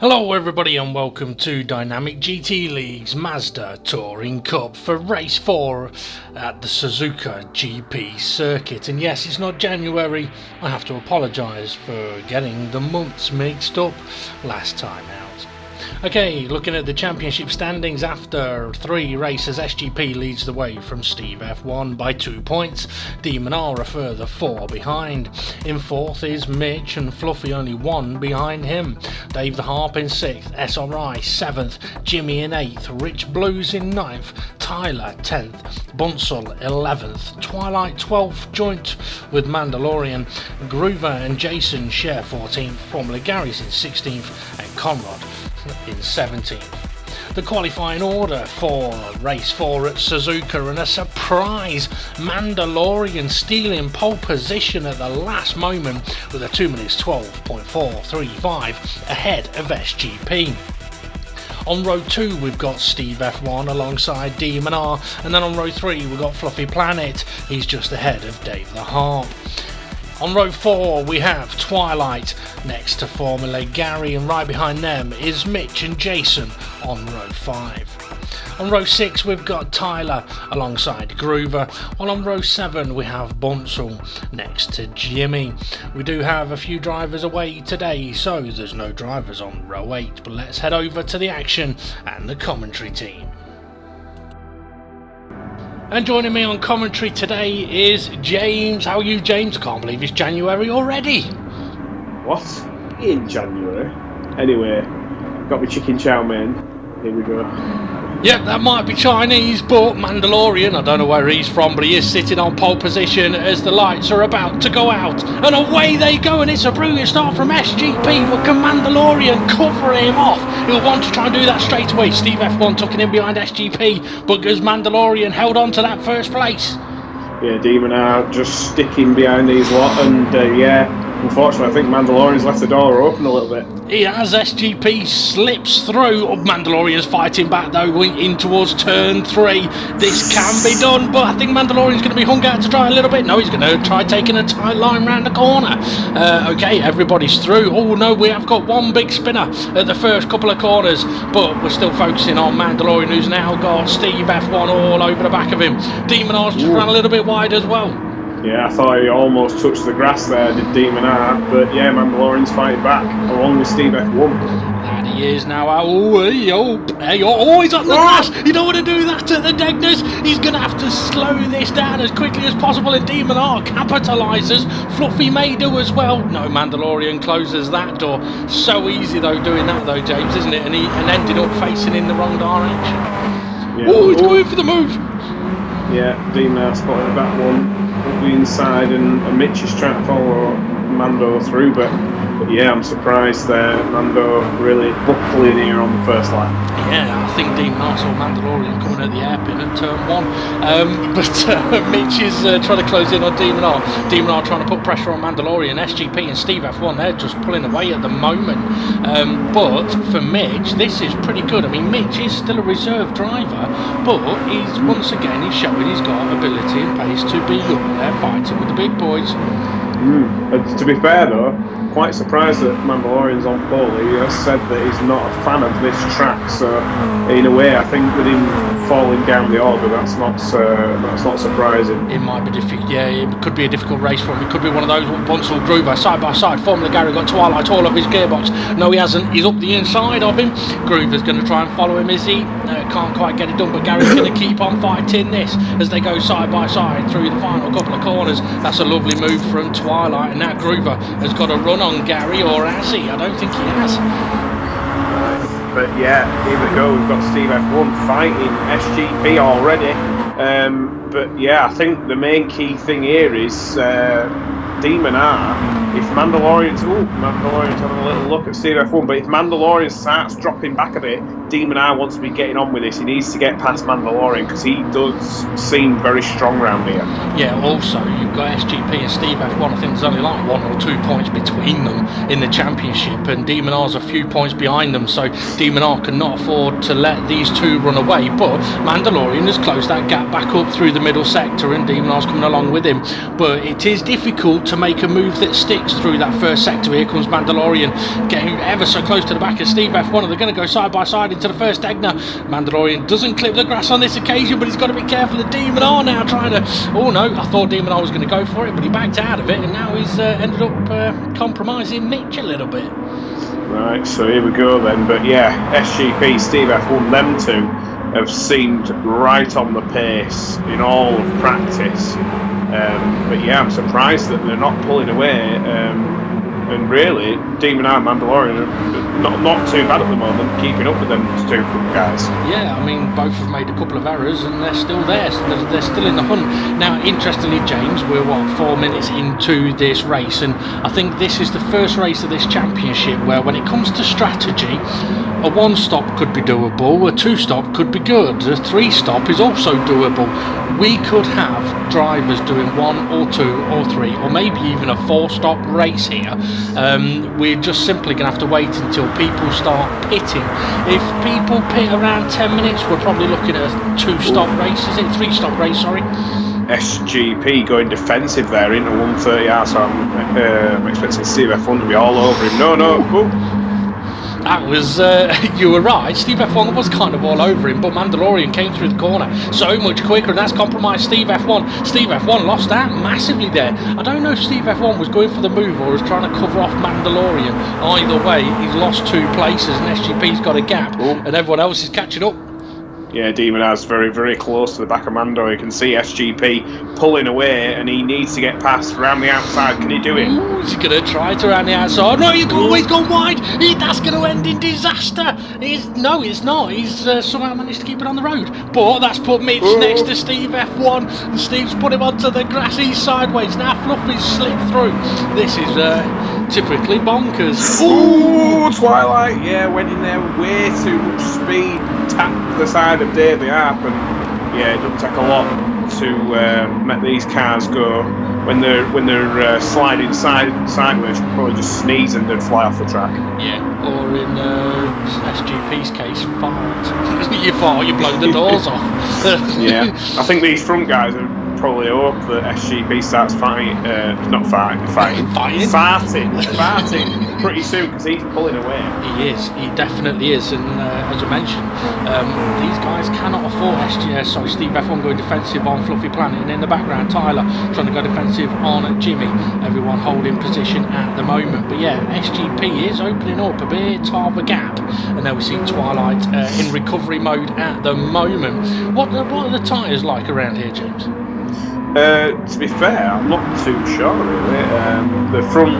Hello everybody and welcome to Dynamic GT League's Mazda Touring Cup for race 4 at the Suzuka GP circuit. And yes, it's not January. I have to apologise for getting the months mixed up last time out. Okay, looking at the championship standings after 3 races, SGP leads the way from Steve F1 by 2 points. Demon R a further 4 behind. In 4th is Mitch and Fluffy only 1 behind him. Dave the Harp in 6th, SRI 7th, Jimmy in 8th, Rich Blues in 9th, Tyler 10th, Bunsel 11th, Twilight 12th, joint with Mandalorian, Groover and Jason share 14th, Formula Gary's in 16th and Conrad in 17th. The qualifying order for race 4 at Suzuka, and a surprise Mandalorian stealing pole position at the last moment with a 2 minutes 12.435 ahead of SGP. On row 2 we've got Steve F1 alongside Demon R, and then on row 3 we've got Fluffy Planet, he's just ahead of Dave the Harp. On row 4 we have Twilight next to Formula Gary, and right behind them is Mitch and Jason on row 5. On row 6 we've got Tyler alongside Groover, while on row 7 we have Bunsel next to Jimmy. We do have a few drivers away today, so there's no drivers on row 8, but let's head over to the action and the commentary team. And joining me on commentary today is James. How are you, James? I can't believe it's January already. What? In January? Anyway, got my chicken chow mein. Here we go. Yep, that might be Chinese, but Mandalorian, I don't know where he's from, but he is sitting on pole position as the lights are about to go out. And away they go, and it's a brilliant start from SGP, but can Mandalorian cover him off? He'll want to try and do that straight away. Steve F1 tucking in behind SGP, but as Mandalorian held on to that first place. Yeah, Demon R just sticking behind these lot, and unfortunately I think Mandalorian's left the door open a little bit. He has. SGP slips through. Mandalorian's fighting back though in towards turn 3. This can be done, but I think Mandalorian's going to be hung out to dry a little bit. No, he's going to try taking a tight line round the corner. Okay, everybody's through. Oh no, we have got one big spinner at the first couple of corners, but we're still focusing on Mandalorian, who's now got Steve F1 all over the back of him. Demon R's just ran a little bit wide as well. Yeah, I thought he almost touched the grass there, did Demon R, but yeah, Mandalorian's fighting back, along with Steve F1. And he is now, he's on the grass. You don't want to do that at the Degners. He's going to have to slow this down as quickly as possible, and Demon R capitalises. Fluffy may do as well. No, Mandalorian closes that door. So easy though doing that though, James, isn't it? And he ended up facing in the wrong direction. Yeah. Oh, he's going for the move. Yeah, Demon R spotted that one. Up the inside, and Mitch is trying to follow Mando through, but yeah, I'm surprised Mando really buckling here on the first lap. Yeah, I think Dean Marshall Mandalorian coming at the hairpin at turn 1, but Mitch is trying to close in on Demon R. Demon R trying to put pressure on Mandalorian. SGP and Steve F1, they're just pulling away at the moment, but for Mitch this is pretty good. I mean, Mitch is still a reserve driver, but he's once again showing he's got ability and pace to be up there fighting with the big boys. To be fair though, quite surprised that Mandalorian's on pole. He has said that he's not a fan of this track, so in a way I think with him falling down the order, that's not surprising. It might be difficult. Yeah, it could be a difficult race for him. It could be one of those Bunsel Groover side by side. Formula Gary got Twilight all of his gearbox. No, he hasn't. He's up the inside of him. Groover's going to try and follow him, is he? No, can't quite get it done, but Gary's going to keep on fighting this as they go side by side through the final couple of corners. That's a lovely move from Twilight, and now Groover has got a run on Gary, or has he? I don't think he has. But yeah, here we go. We've got Steve F1 fighting SGP already. But yeah, I think the main key thing here is Demon R. If Mandalorian's having a little look at Steve F1, but if Mandalorian starts dropping back a bit, Demon R wants to be getting on with this. He needs to get past Mandalorian because he does seem very strong round here. Yeah, also you've got SGP and Steve F1. I think there's only like 1 or 2 points between them in the championship, and Demon R's a few points behind them, so Demon R cannot afford to let these two run away. But Mandalorian has closed that gap back up through the middle sector, and Demon R's coming along with him. But it is difficult to make a move that sticks through that first sector. Here comes Mandalorian, getting ever so close to the back of Steve F1, and they're going to go side by side into the first Egner. Mandalorian doesn't clip the grass on this occasion, but he's got to be careful of Demon R now, trying to... Oh no, I thought Demon R was going to go for it, but he backed out of it, and now he's ended up compromising Mitch a little bit. Right, so here we go then. But yeah, SGP, Steve F1, them two have seemed right on the pace in all of practice. But yeah, I'm surprised that they're not pulling away. And really, Demon R and Mandalorian are not too bad at the moment, keeping up with them two guys. Yeah, I mean, both have made a couple of errors and they're still there, so they're still in the hunt. Now, interestingly, James, we're 4 minutes into this race, and I think this is the first race of this championship where, when it comes to strategy, a 1-stop could be doable, a 2-stop could be good, a 3-stop is also doable. We could have drivers doing 1 or 2 or 3 or maybe even a 4-stop race here. We're just simply going to have to wait until people start pitting. If people pit around 10 minutes, we're probably looking at a 2-stop race, is it? 3-stop race, sorry. SGP going defensive there into 130R, so I'm expecting Steve F1 to be all over him. No. Ooh. That was, you were right, Steve F1 was kind of all over him, but Mandalorian came through the corner so much quicker, and that's compromised Steve F1. Steve F1 lost out massively there. I don't know if Steve F1 was going for the move or was trying to cover off Mandalorian. Either way, he's lost 2 places and SGP's got a gap, and everyone else is catching up. Yeah, Demon R's very, very close to the back of Mando. You can see SGP pulling away, and he needs to get past around the outside. Can he do it? Ooh, he's going to try to around the outside. No, he's gone wide. That's going to end in disaster. No, it's not. He's somehow managed to keep it on the road. But that's put Mitch next to Steve F1. And Steve's put him onto the grass. He's sideways. Now Fluffy's slipped through. This is typically bonkers. Ooh, Twilight. Yeah, went in there with way too much speed. Tapped the side of Davey up, and yeah, it doesn't take a lot to make these cars go when they're sliding sideways. Probably just sneeze and they'd fly off the track. Yeah, or in SGP's case, fart. You fart, you blow the doors off. Yeah, I think these front guys are probably hope that SGP starts farting pretty soon, because he's pulling away. He definitely is, and as I mentioned, these guys cannot afford Steve F1 going defensive on Fluffy Planet, and in the background Tyler trying to go defensive on Jimmy. Everyone holding position at the moment, but yeah, SGP is opening up a bit of a gap, and now we see Twilight in recovery mode at the moment. What are the tyres like around here, James? To be fair, I'm not too sure really. The front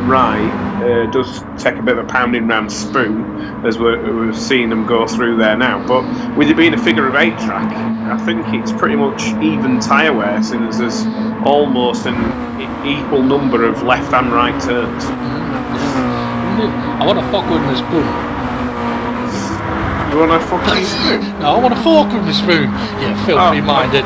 right does take a bit of a pounding round spoon, as we're seeing them go through there now. But with it being a figure of 8 track, I think it's pretty much even tyre wear, since there's almost an equal number of left and right turns. I want to fuck with the spoon. You want a fork with a spoon? No, I want a fork with a spoon. Yeah, filthy minded.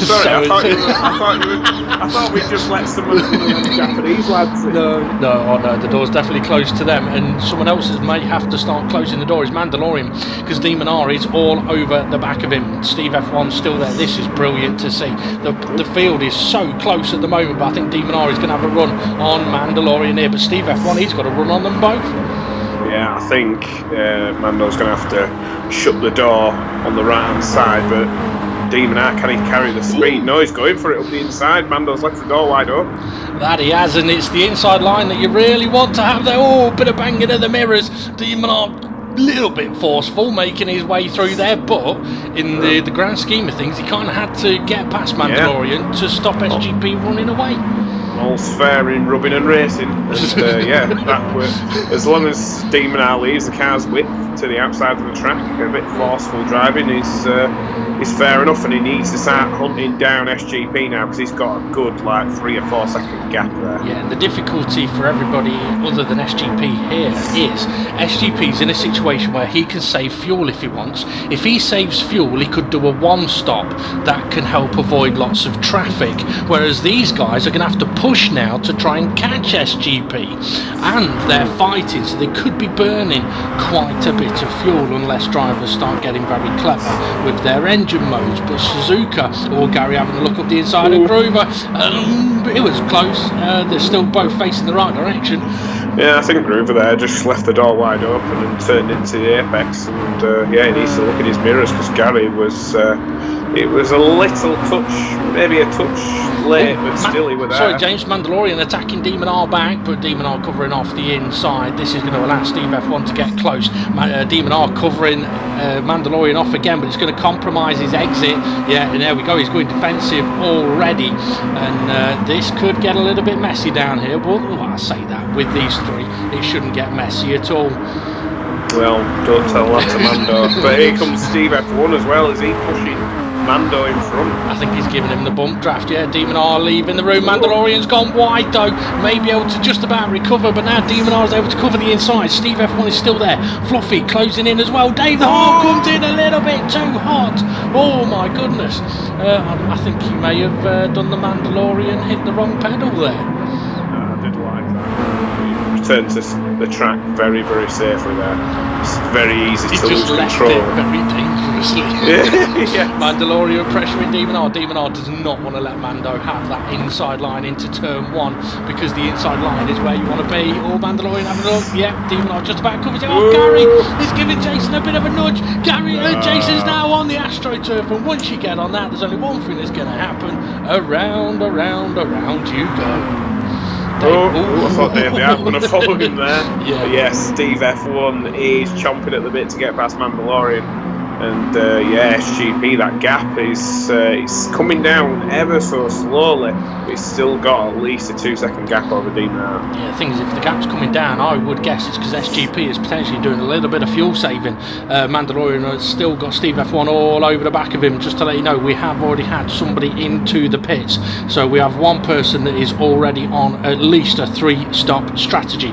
Sorry, I thought we'd just let some of the Japanese lads in. No, the door's definitely closed to them, and someone else may have to start closing the door. Is Mandalorian, because Demon R is all over the back of him. Steve F1's still there. This is brilliant to see. The field is so close at the moment, but I think Demon R is going to have a run on Mandalorian here, but Steve F1, he's got a run on them both. Yeah, I think Mando's going to have to shut the door on the right hand side, but Demon R, can he carry the speed? No, he's going for it up the inside. Mando's left the door wide open. That he has, and it's the inside line that you really want to have there. Oh, bit of banging of the mirrors. Demon R, little bit forceful, making his way through there, but in the grand scheme of things, he kind of had to get past Mandalorian to stop SGP running away. All's fair in rubbing and racing, and yeah, that works. As long as Demon R leaves the car's width to the outside of the track, a bit forceful driving is fair enough, and he needs to start hunting down SGP now, because he's got a good 3 or 4 second gap there. Yeah, and the difficulty for everybody other than SGP here is SGP's in a situation where he can save fuel if he wants. If he saves fuel, he could do a 1-stop that can help avoid lots of traffic, whereas these guys are going to have to push now to try and catch SGP, and they're fighting, so they could be burning quite a bit of fuel unless drivers start getting very clever with their engine. engine modes, but Suzuka or Gary having a look up the inside of Groover. It was close. They're still both facing the right direction. Yeah, I think Groover there just left the door wide open and turned into the apex. And he needs to look in his mirrors because Gary was. It was a little touch, maybe a touch late, but still he was there. Sorry, James, Mandalorian attacking Demon R back, but Demon R covering off the inside. This is going to allow Steve F1 to get close. Demon R covering Mandalorian off again, but it's going to compromise his exit. Yeah, and there we go. He's going defensive already, and this could get a little bit messy down here. Well, I say that with these three, it shouldn't get messy at all. Well, don't tell that to Mando. But here comes Steve F1 as well. Is he pushing Mando in front? I think he's giving him the bump draft. Yeah, Demon R leaving the room. Mandalorian's gone wide though, may be able to just about recover, but now Demon R is able to cover the inside. Steve F1 is still there. Fluffy closing in as well. Dave the Hawk comes in a little bit too hot. Oh my goodness. I think he may have done the Mandalorian, hit the wrong pedal there. I did like that. He returned to the track very, very safely there. It's very easy to lose control. He just left it very dangerously. Yeah. Mandalorian pressuring Demon R. Demon R does not want to let Mando have that inside line into turn one, because the inside line is where you want to be. Oh, Mandalorian having a look. Yeah, Demon R just about covers it. Oh, Gary is giving Jason a bit of a nudge. Jason's now on the AstroTurf, and once you get on that, there's only one thing that's going to happen. Around you go. I thought Dave the Art was going to follow him there. Yeah. Yes, Steve F1 is chomping at the bit to get past Mandalorian. And SGP, that gap is it's coming down ever so slowly. It's still got at least a 2-second gap over Demon R. Yeah, the thing is, if the gap's coming down, I would guess it's because SGP is potentially doing a little bit of fuel saving. Mandalorian has still got Steve F1 all over the back of him. Just to let you know, we have already had somebody into the pits. So we have one person that is already on at least a 3-stop strategy.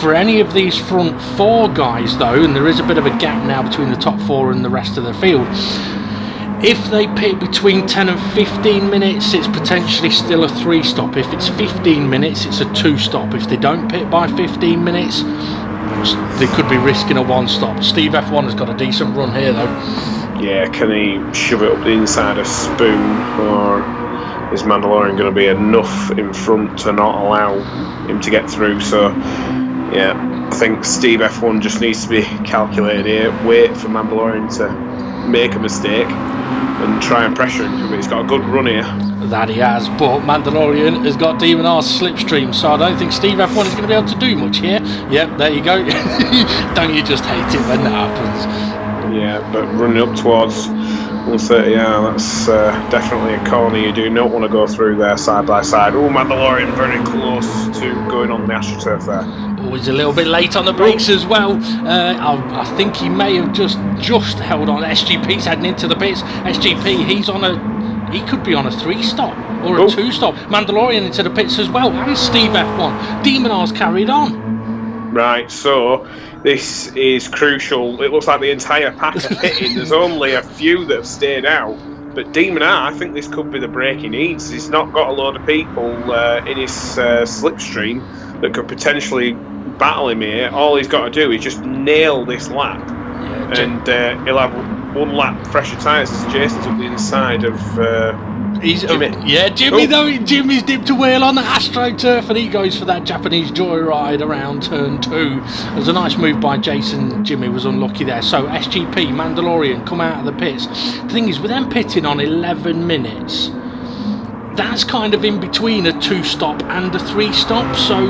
For any of these front 4 guys though, and there is a bit of a gap now between the top 4 and the rest of the field, if they pit between 10 and 15 minutes, it's potentially still a 3-stop. If it's 15 minutes, it's a 2-stop. If they don't pit by 15 minutes, they could be risking a 1-stop. Steve F1 has got a decent run here though. Yeah, can he shove it up the inside of Spoon, or is Mandalorian going to be enough in front to not allow him to get through? So yeah, I think Steve F1 just needs to be calculated here, wait for Mandalorian to make a mistake and try and pressure him. He's got a good run here. That he has, but Mandalorian has got Demon R's slipstream, so I don't think Steve F1 is going to be able to do much here. Yep, there you go. Don't you just hate it when that happens? Yeah, but running up towards 130, that's definitely a corner you do not want to go through there side by side. Oh, Mandalorian very close to going on the AstroTurf there. Oh, he's a little bit late on the brakes as well. I think he may have just held on. SGP's heading into the pits. SGP, he could be on a 3-stop or a 2-stop. Mandalorian into the pits as well, and Steve F1. Demon R's carried on. Right, so this is crucial. It looks like the entire pack are pitting. There's only a few that have stayed out. But Demon R, I think this could be the break he needs. He's not got a load of people in his slipstream that could potentially battle him here. All he's got to do is just nail this lap. Yeah, and he'll have 1 lap fresher tyres as Jason's up the inside of Jimmy. Jimmy though. Jimmy's dipped a wheel on the AstroTurf, and he goes for that Japanese joyride around turn 2. It was a nice move by Jason. Jimmy was unlucky there. So SGP, Mandalorian come out of the pits. The thing is, with them pitting on 11 minutes, that's kind of in between a 2-stop and a 3-stop. So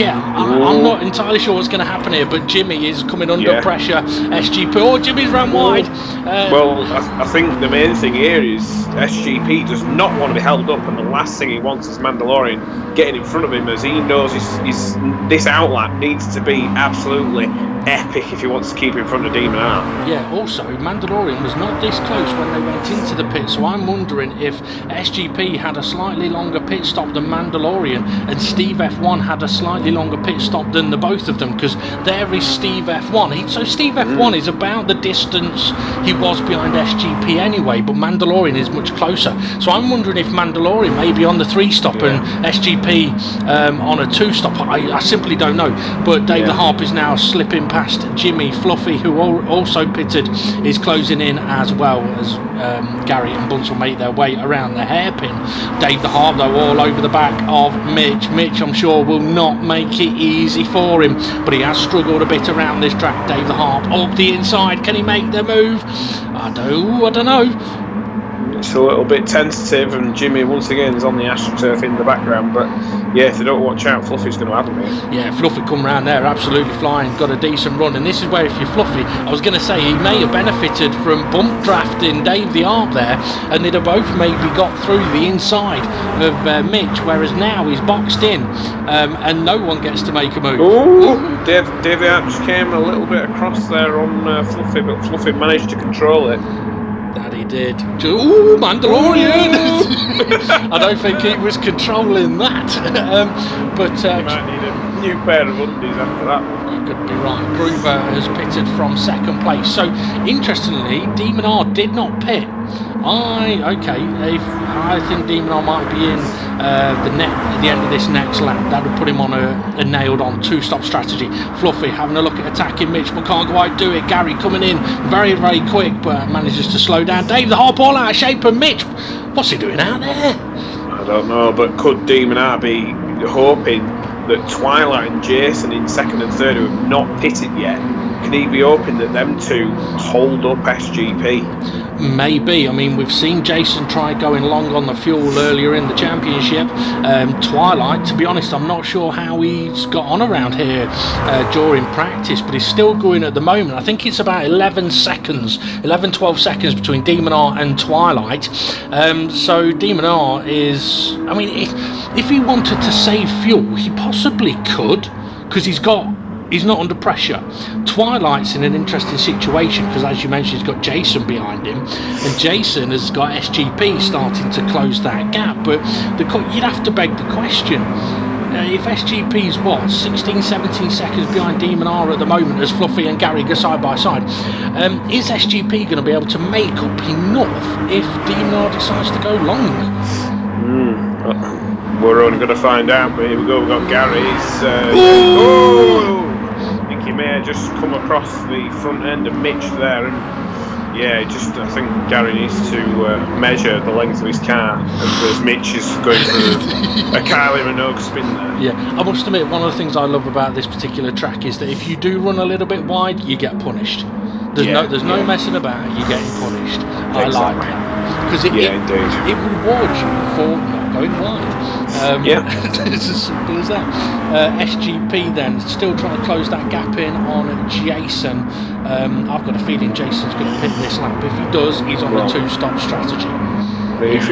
yeah, I'm not entirely sure what's going to happen here, but Jimmy is coming under pressure. SGP, Jimmy's ran wide. I think the main thing here is SGP does not want to be held up, and the last thing he wants is Mandalorian getting in front of him, as he knows this outlap needs to be absolutely epic if he wants to keep in front of Demon R. Yeah, also Mandalorian was not this close when they went into the pit, so I'm wondering if SGP had a slightly longer pit stop than Mandalorian, and Steve F1 had a slightly longer pit stop than the both of them, because there is Steve F1. So Steve F1 is about the distance he was behind SGP anyway, but Mandalorian is much closer. So I'm wondering if Mandalorian may be on the 3-stop and SGP on a 2-stop. I simply don't know. But Dave the Harp is now slipping past past Jimmy. Fluffy, who also pitted, is closing in as well as Gary and Bunce will make their way around the hairpin. Dave the Harp, though, all over the back of Mitch. Mitch, I'm sure, will not make it easy for him, but he has struggled a bit around this track. Dave the Harp up the inside. Can he make the move? I don't know. It's a little bit tentative, and Jimmy once again is on the AstroTurf in the background, but yeah, if they don't watch out, Fluffy's going to have them here. Yeah, Fluffy come round there, absolutely flying, got a decent run, and this is where, if you're Fluffy, I was going to say he may have benefited from bump drafting Dave the Arp there, and they'd have both maybe got through the inside of Mitch, whereas now he's boxed in, and no one gets to make a move. Ooh, Dave the Arp just came a little bit across there on Fluffy, but Fluffy managed to control it. That he did. Ooh, Mandalorian! I don't think he was controlling that. But he might need a new pair of undies after that. You could be right. Groover has pitted from second place. So, interestingly, Demon R did not pit. I think Demon R might be in at the end of this next lap. That would put him on a nailed-on two-stop strategy. Fluffy having a look at attacking Mitch, but can't quite do it. Gary coming in very, very quick, but manages to slow down. Dave the Harp all out of shape, and Mitch, what's he doing out there? I don't know, but could Demon R be hoping that Twilight and Jason in second and third, who have not pitted yet, can he be hoping that them two hold up SGP? Maybe. I mean, we've seen Jason try going long on the fuel earlier in the championship. Twilight, to be honest, I'm not sure how he's got on around here during practice, but he's still going at the moment. I think it's about 12 seconds between Demon R and Twilight. So Demon R is, I mean, if he wanted to save fuel, he possibly could, because he's not under pressure. Twilight's in an interesting situation because, as you mentioned, he's got Jason behind him, and Jason has got SGP starting to close that gap. But you'd have to beg the question, if SGP's 16, 17 seconds behind Demon R at the moment as Fluffy and Gary go side by side, is SGP going to be able to make up enough if Demon R decides to go long? We're only going to find out, but here we go. We've got Gary's. I think he may have just come across the front end of Mitch there, and I think Gary needs to measure the length of his car, as Mitch is going for a Kylie Minogue spin there. Yeah, I must admit, one of the things I love about this particular track is that if you do run a little bit wide, you get punished. There's no messing about, you're getting punished. Exactly. I like that, because it rewards you for not going wide. It's as simple as that. SGP then still trying to close that gap in on Jason. I've got a feeling Jason's going to pit this lap. If he does, he's on a two-stop strategy. He's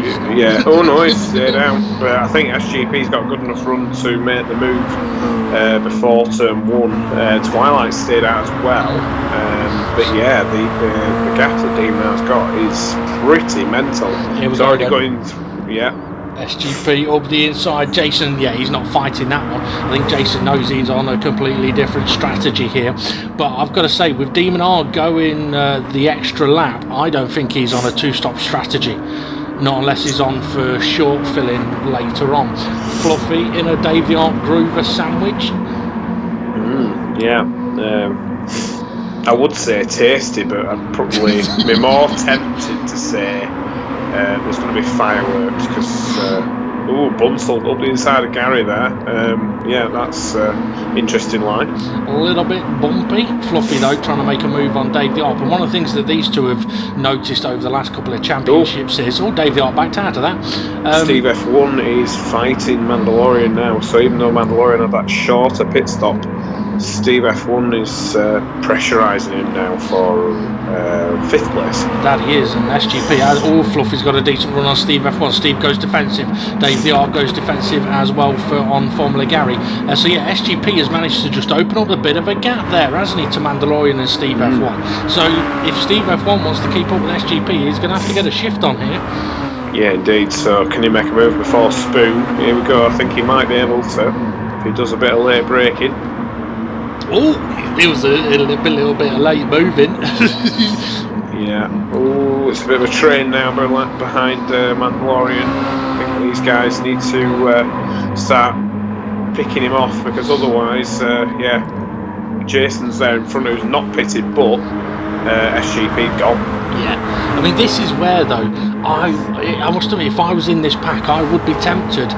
stayed out, but I think SGP's got a good enough run to make the move before turn one. Twilight stayed out as well, but the gap that Demon has got is pretty mental. He's already going SGP up the inside. Jason, he's not fighting that one. I think Jason knows he's on a completely different strategy here. But I've got to say, with Demon R going the extra lap, I don't think he's on a two-stop strategy. Not unless he's on for short filling later on. Fluffy in a Dave the Arp Groover sandwich. I would say tasty, but I'd probably be more tempted to say there's going to be fireworks, because Bunsell up the inside of Gary there. That's interesting line. A little bit bumpy. Fluffy though trying to make a move on Dave the Arp, and one of the things that these two have noticed over the last couple of championships is Dave the Arp backed out of that. Steve F1 is fighting Mandalorian now, so even though Mandalorian had that shorter pit stop, Steve F1 is pressurising him now for 5th place. That he is, and SGP has, Fluffy's got a decent run on Steve F1. Steve goes defensive, Dave the Arp goes defensive as well on Formula Gary. SGP has managed to just open up a bit of a gap there, hasn't he, to Mandalorian and Steve F1. So if Steve F1 wants to keep up with SGP, he's going to have to get a shift on here. Yeah, indeed. So can he make a move before Spoon? Here we go. I think he might be able to, if he does a bit of late braking. It was a little bit of late moving. It's a bit of a train now behind Mandalorian. I think these guys need to start picking him off, because otherwise, Jason's there in front who's not pitted, but SGP gone. Yeah, I mean, this is where, though, I must admit, if I was in this pack, I would be tempted.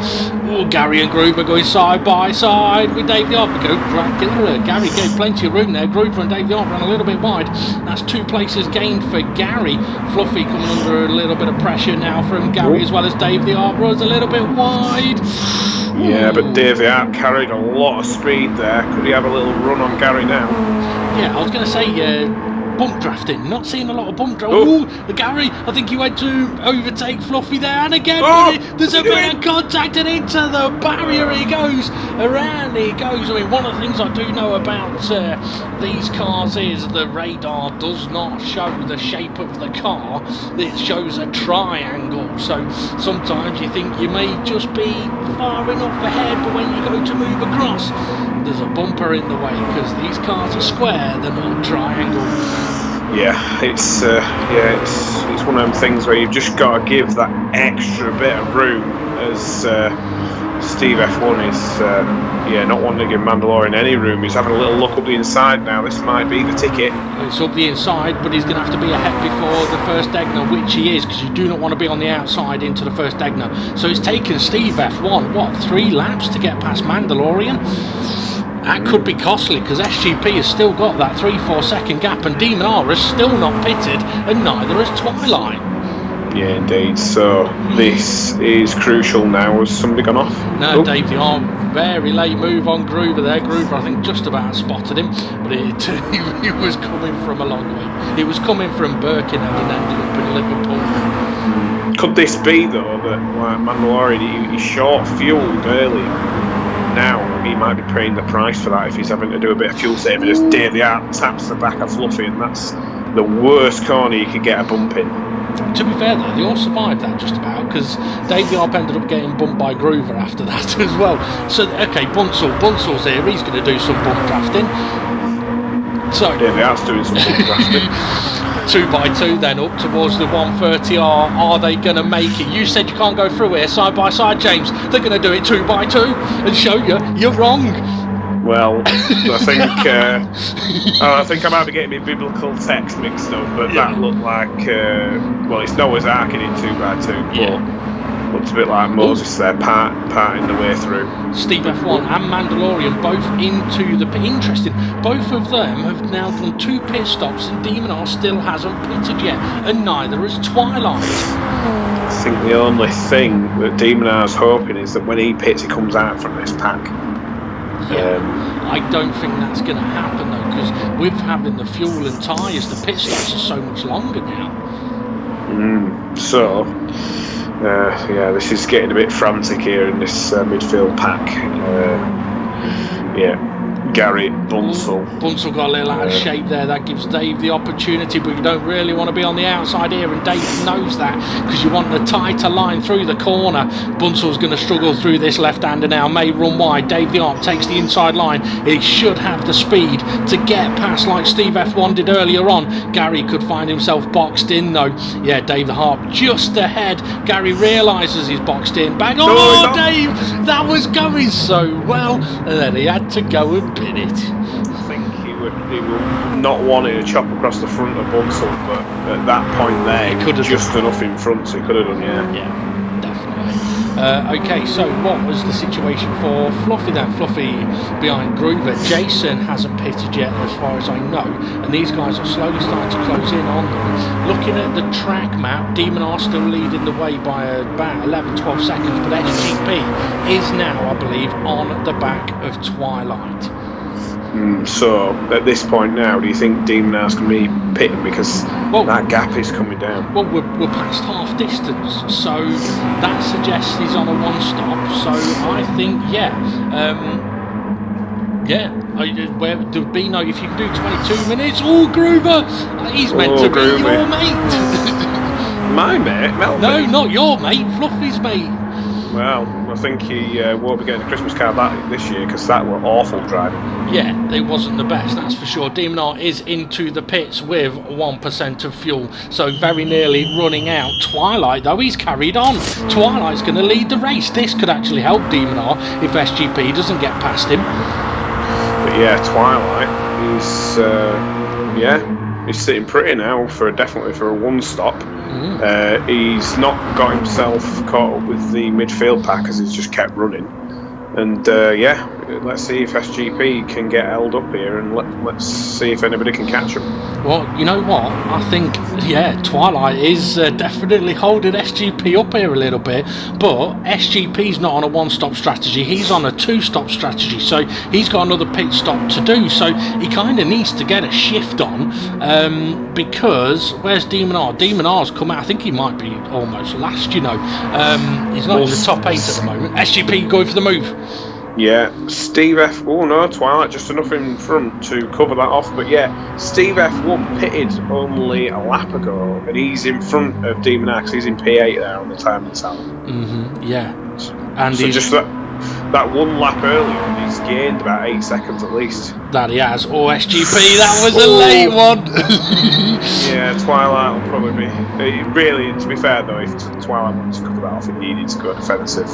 Oh, Gary and Groover going side by side with Dave the Arp. Gary gave plenty of room there. Groover and Dave the Arp ran a little bit wide. That's 2 places gained for Gary. Fluffy coming under a little bit of pressure now from Gary, as well as Dave the Arp runs a little bit wide. Yeah, but Dave the Arp carried a lot of speed there. Could he have a little run on Gary now? Yeah, I was going to say, bump drafting. Not seeing a lot of bump drafting. Oh, Gary, I think he went to overtake Fluffy there, and again, there's a bit of contact, and into the barrier he goes. Around he goes. I mean, one of the things I do know about these cars is the radar does not show the shape of the car. It shows a triangle. So sometimes you think you may just be far enough ahead, but when you go to move across, there's a bumper in the way, because these cars are square, they're not triangle. Yeah, it's one of them things where you've just got to give that extra bit of room, as Steve F1 is not wanting to give Mandalorian any room. He's having a little look up the inside now. This might be the ticket. It's up the inside, but he's going to have to be ahead before the first Egner, which he is, because you do not want to be on the outside into the first Egner. So it's taken Steve F1, 3 laps to get past Mandalorian? That could be costly, because SGP has still got that 3-4 second gap, and Demon R is still not pitted, and neither is Twilight. Yeah, indeed. So this is crucial now. Has somebody gone off? No, Dave the Arm, very late move on Groover there. Groover, I think, just about spotted him, but he was coming from a long way. He was coming from Birkenhead and ended up in Liverpool. Could this be, though, that Mandalorian, he short-fueled earlier? Now he might be paying the price for that if he's having to do a bit of fuel saving, as Dave the Arp taps the back of Fluffy, and that's the worst corner you could get a bump in. To be fair though, they all survived that just about, because Dave the Arp ended up getting bumped by Groover after that as well. So okay, Bunsel's here, he's going to do some bump drafting. So Dave the Arp's doing some bump drafting. 2x2 then up towards the 130R. Are they going to make it? You said you can't go through here side by side, James. They're going to do it 2x2 and show you you're wrong. Well, I think I might be getting my biblical text mixed up, but that looked like it's Noah's Ark in it 2x2, but looks a bit like Moses there, parting the way through. Steve F1 and Mandalorian both into the pit. Interesting, both of them have now done 2 pit stops, and Demon R still hasn't pitted yet, and neither has Twilight. I think the only thing that Demon R's hoping is that when he pits, he comes out from this pack. I don't think that's going to happen though, because with having the fuel and tyres, the pit stops are so much longer now. This is getting a bit frantic here in this midfield pack. Gary, Bunsell got a little out of shape there. That gives Dave the opportunity, but you don't really want to be on the outside here, and Dave knows that, because you want the tighter line through the corner. Bunsell's going to struggle through this left-hander now, may run wide. Dave the Arp takes the inside line. He should have the speed to get past like Steve F1 did earlier on. Gary could find himself boxed in though. Yeah, Dave the Arp just ahead. Gary realises he's boxed in. Bang! Oh, Dave! That was going so well, and then he had to go and pin it. I think he would not wanting to chop across the front of Bunsell, but at that point there, he could have just enough in front, so he could have done, yeah, definitely. Okay, so what was the situation for Fluffy then? Fluffy behind Groover. Jason hasn't pitted yet, as far as I know, and these guys are slowly starting to close in on them. Looking at the track map, Demon R still leading the way by about 11-12 seconds, but SGP is now, I believe, on the back of Twilight. So at this point now, do you think Demon R's going to be pitting, because that gap is coming down? Well, we're past half distance, so that suggests he's on a 1-stop. So I think, where there'd be no, if you can do 22 minutes. Oh, Groover, he's meant to be your mate. My mate? No, not your mate, Fluffy's mate. Well, I think he won't be getting a Christmas card back this year, because that were awful driving. Yeah, it wasn't the best, that's for sure. Demon R is into the pits with 1% of fuel, so very nearly running out. Twilight, though, he's carried on. Twilight's going to lead the race. This could actually help Demon R if SGP doesn't get past him. But yeah, Twilight, he's sitting pretty now definitely for a one-stop. He's not got himself caught up with the midfield pack as he's just kept running. And let's see if SGP can get held up here, and let's see if anybody can catch him. Well, you know what? I think, Twilight is definitely holding SGP up here a little bit, but SGP's not on a one-stop strategy. He's on a two-stop strategy, so he's got another pit stop to do. So he kind of needs to get a shift on, because where's Demon R? Demon R's come out. I think he might be almost last. He's not in the top 8 at the moment. SGP going for the move. Yeah, Steve F. Oh no, Twilight just enough in front to cover that off. But yeah, Steve F1 pitted only a lap ago, and he's in front of Demon X. He's in P8 there on the timing tally. Yeah, and so just that one lap earlier, he's gained about 8 seconds at least. That he has. Oh, SGP, that was a late one. Yeah, Twilight will probably be. Really, to be fair though, if Twilight wanted to cover that off, he needed to go defensive.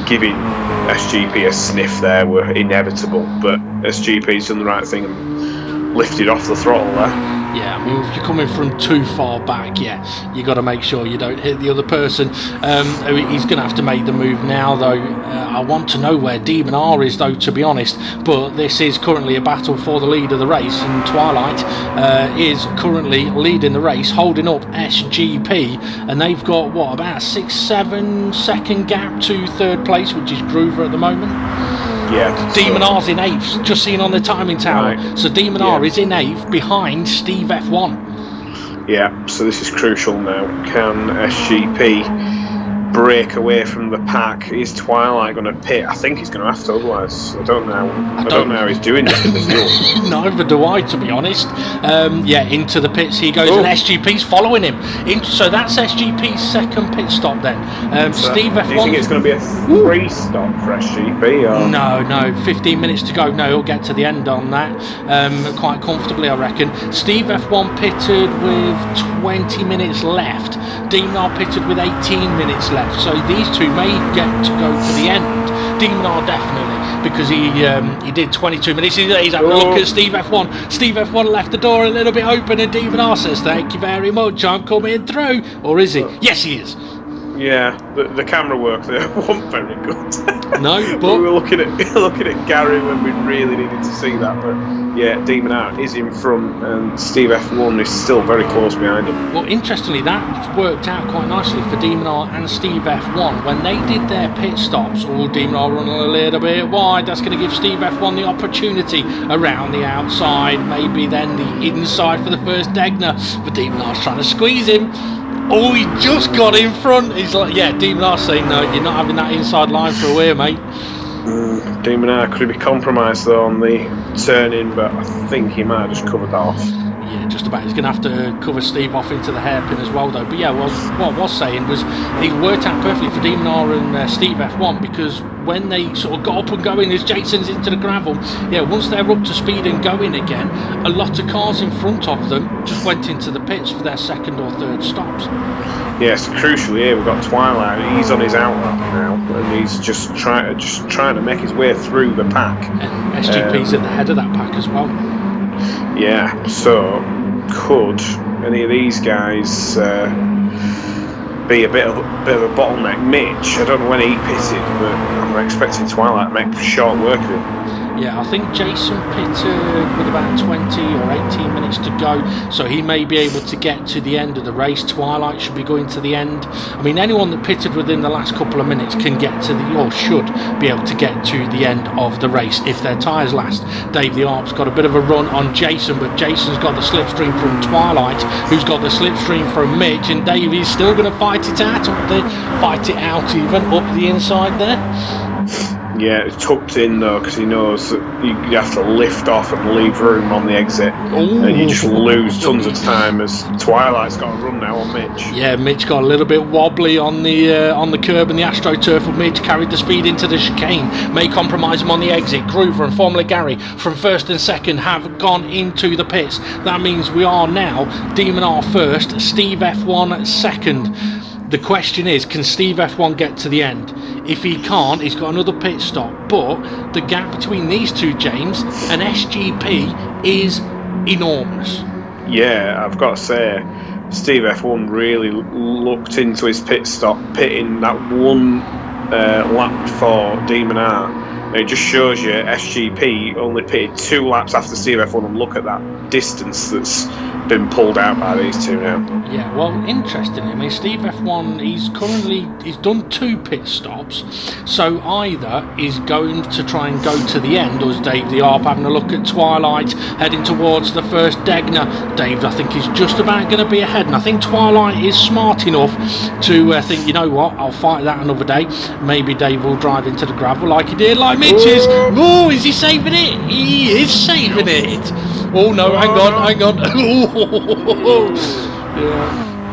Giving SGP a sniff there were inevitable, but SGP's done the right thing and lifted off the throttle there. Yeah, I mean, if you're coming from too far back, you got to make sure you don't hit the other person. He's going to have to make the move now, though. I want to know where Demon R is, though, to be honest. But this is currently a battle for the lead of the race, and Twilight is currently leading the race, holding up SGP, and they've got, about a 6-7 second gap to third place, which is Groover at the moment. Yeah. Demon R's in 8th, just seen on the timing tower. Right. So Demon R is in 8th behind Steve F1. Yeah, so this is crucial now. Can SGP break away from the pack? Is Twilight going to pit? I think he's going to have to, otherwise I don't know how he's doing this in the field. Neither do I, to be honest. Into the pits he goes, and SGP's following him. So that's SGP's second pit stop then. Steve F1. Do you think it's going to be a 3-stop for SGP? Or? No, 15 minutes to go. No, he'll get to the end on that quite comfortably, I reckon. Steve F1 pitted with 20 minutes left. Demon R pitted with 18 minutes left. So these two may get to go to the end. Demon R definitely, because he did 22 minutes. He's having a look at Steve F1. Steve F1 left the door a little bit open, and Demon R says, "Thank you very much, I'm coming through." Or is he? Yes, he is. Yeah, the camera work there wasn't very good. No, but we were looking at Gary when we really needed to see that. But yeah, Demon R is in front, and Steve F1 is still very close behind him. Well, interestingly, that worked out quite nicely for Demon R and Steve F1 when they did their pit stops. Demon R running a little bit wide. That's going to give Steve F1 the opportunity around the outside, maybe then the inside for the first Degner. But Demon R's trying to squeeze him. Oh, he just got in front. He's like, Demon R saying, no, you're not having that inside line for a wear, mate. Demon R could be compromised though on the turn-in, but I think he might have just covered that off. Yeah, just about. He's going to have to cover Steve off into the hairpin as well, though. But yeah, what I was saying was it worked out perfectly for Demon R and Steve F1, because when they sort of got up and going as Jason's into the gravel, once they're up to speed and going again, a lot of cars in front of them just went into the pits for their second or third stops. Yes, crucially here we've got Twilight. He's on his outlap now, and he's just trying to make his way through the pack. And SGP's at the head of that pack as well. Yeah, so could any of these guys be a bit of a bottleneck? Mitch, I don't know when he pitted, but I'm expecting Twilight to make short work of him. Yeah, I think Jason pitted with about 20 or 18 minutes to go, so he may be able to get to the end of the race. Twilight should be going to the end. I mean, anyone that pitted within the last couple of minutes can get to or should be able to get to the end of the race if their tyres last. Dave the Arp's got a bit of a run on Jason, but Jason's got the slipstream from Twilight, who's got the slipstream from Mitch, and Dave is still going to fight it out even up the inside there. Yeah, it's tucked in though, because he knows that you have to lift off and leave room on the exit. Ooh. And you just lose tons of time as Twilight's got a run now on Mitch. Yeah, Mitch got a little bit wobbly on the curb and the AstroTurf, but Mitch carried the speed into the chicane, may compromise him on the exit. Groover and Formula Gary from first and second have gone into the pits. That means we are now Demon R first, Steve F1 second. The question is, can Steve F1 get to the end? If he can't, he's got another pit stop. But the gap between these two, James, and SGP is enormous. Yeah, I've got to say, Steve F1 really looked into his pit stop, pitting that one lap for Demon R. It just shows you SGP only pitted 2 laps after Steve F1, and look at that distance that's been pulled out by these two now. Yeah, well, interestingly, I mean, Steve F1, he's done 2 pit stops, so either he's going to try and go to the end, or is Dave the Arp having a look at Twilight, heading towards the first Degner. Dave, I think, is just about going to be ahead, and I think Twilight is smart enough to think, you know what, I'll fight that another day. Maybe Dave will drive into the gravel like he did, like Mitch is. Oh, is he saving it? He is saving it. Oh no, hang on.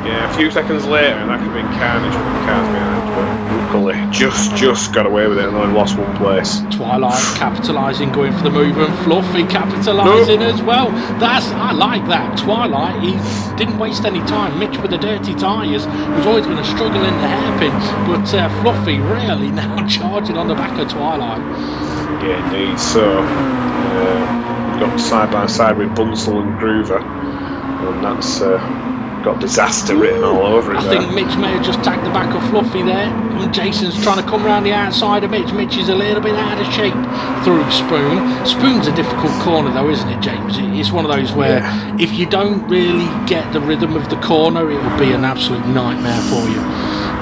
Yeah, a few seconds later, and that could have been carnage from the cars behind, but luckily just got away with it and only lost 1 place. Twilight capitalising, going for the move, and Fluffy capitalising as well. I like that. Twilight, he didn't waste any time. Mitch with the dirty tyres was always going to struggle in the hairpin, but Fluffy really now charging on the back of Twilight. Yeah, indeed. So we've got side by side with Bunsell and Groover, and that's got disaster written all over it. I think Mitch may have just tagged the back of Fluffy there, and Jason's trying to come around the outside of Mitch. Mitch is a little bit out of shape through Spoon. Spoon's a difficult corner though, isn't it, James? It's one of those where if you don't really get the rhythm of the corner, it will be an absolute nightmare for you.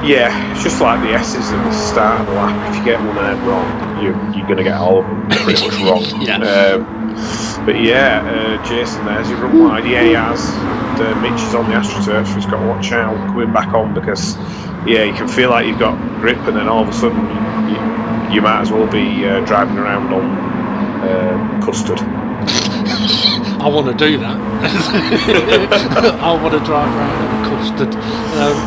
Yeah, it's just like the S's at the start of the lap. If you get one of them wrong, you're going to get all of them pretty much wrong. But yeah, Jason there's he run wide. Yeah, he has. And, Mitch is on the AstroTurf, so he's got to watch out coming back on, because you can feel like you've got grip, and then all of a sudden you might as well be driving around on custard. I want to do that. I want to drive around on custard.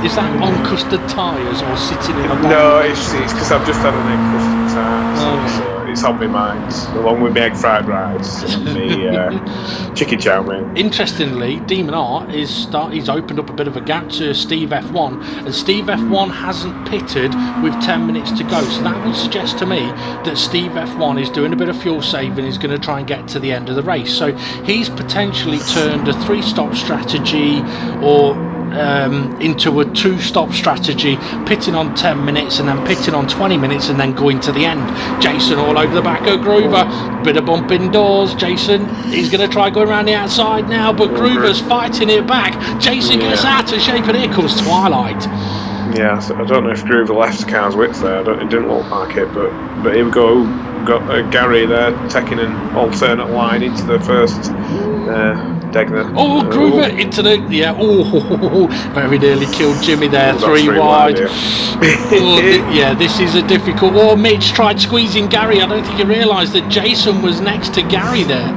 Is that on custard tyres or sitting in a bag? No, it's because I've just had an egg custard tart, so it's on my mind, along with my egg fried rice and my chicken chow mein. Interestingly, Demon R he's opened up a bit of a gap to Steve F1, and Steve F1 hasn't pitted with 10 minutes to go, so that would suggest to me that Steve F1 is doing a bit of fuel saving. He's going to try and get to the end of the race, so he's potentially turned a 3-stop strategy or into a 2-stop strategy, pitting on 10 minutes and then pitting on 20 minutes and then going to the end. Jason all over the back of Groover, bit of bump indoors. Jason is going to try going around the outside now, but Groover's fighting it back. Jason gets out of shape, and here comes Twilight. Yeah, so I don't know if Groover left the car's width there. It didn't look like it, but here we go. We've got Gary there taking an alternate line into the first Degner. Oh, Groover into the very nearly killed Jimmy there. 3 wide. This is a difficult. Oh, Mitch tried squeezing Gary. I don't think he realised that Jason was next to Gary there.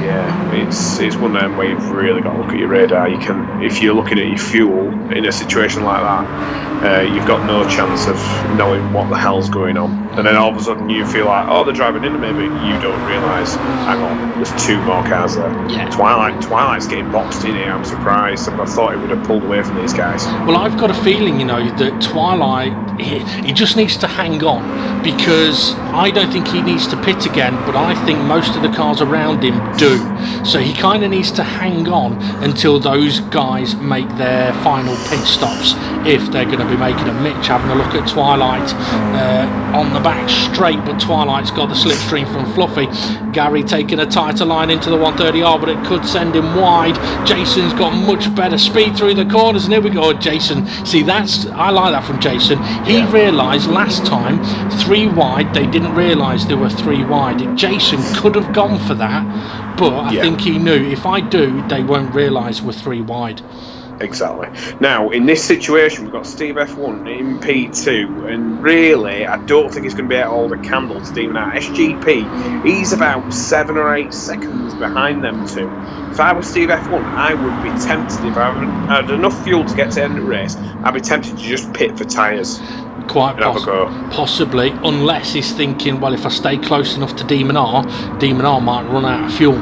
Yeah, it's one of them where you've really got to look at your radar. You can, if you're looking at your fuel in a situation like that, you've got no chance of knowing what the hell's going on. And then all of a sudden you feel like, oh, they're driving into me, but you don't realise, hang on, there's 2 more cars there. Yeah. Twilight's getting boxed in here. I'm surprised. I thought he would have pulled away from these guys. Well, I've got a feeling, that Twilight, he just needs to hang on, because I don't think he needs to pit again, but I think most of the cars around him do. So he kind of needs to hang on until those guys make their final pit stops, if they're going to be making a Mitch having a look at Twilight on the back straight, but Twilight's got the slipstream from Fluffy. Gary taking a tighter line into the 130R, but it could send him wide. Jason's got much better speed through the corners, and here we go, Jason. See, I like that from Jason. He realised last time 3 wide, they didn't realise there were 3 wide. Jason could have gone for that, but I think he knew, if I do, they won't realise we're 3 wide. Exactly. Now, in this situation, we've got Steve F1 in P2, and really, I don't think he's going to be able to hold a candle to Demon R. SGP, he's about 7 or 8 seconds behind them two. If I was Steve F1, I would be tempted, if I had enough fuel to get to the end of the race, I'd be tempted to just pit for tyres. Quite possibly, unless he's thinking, well, if I stay close enough to Demon R might run out of fuel.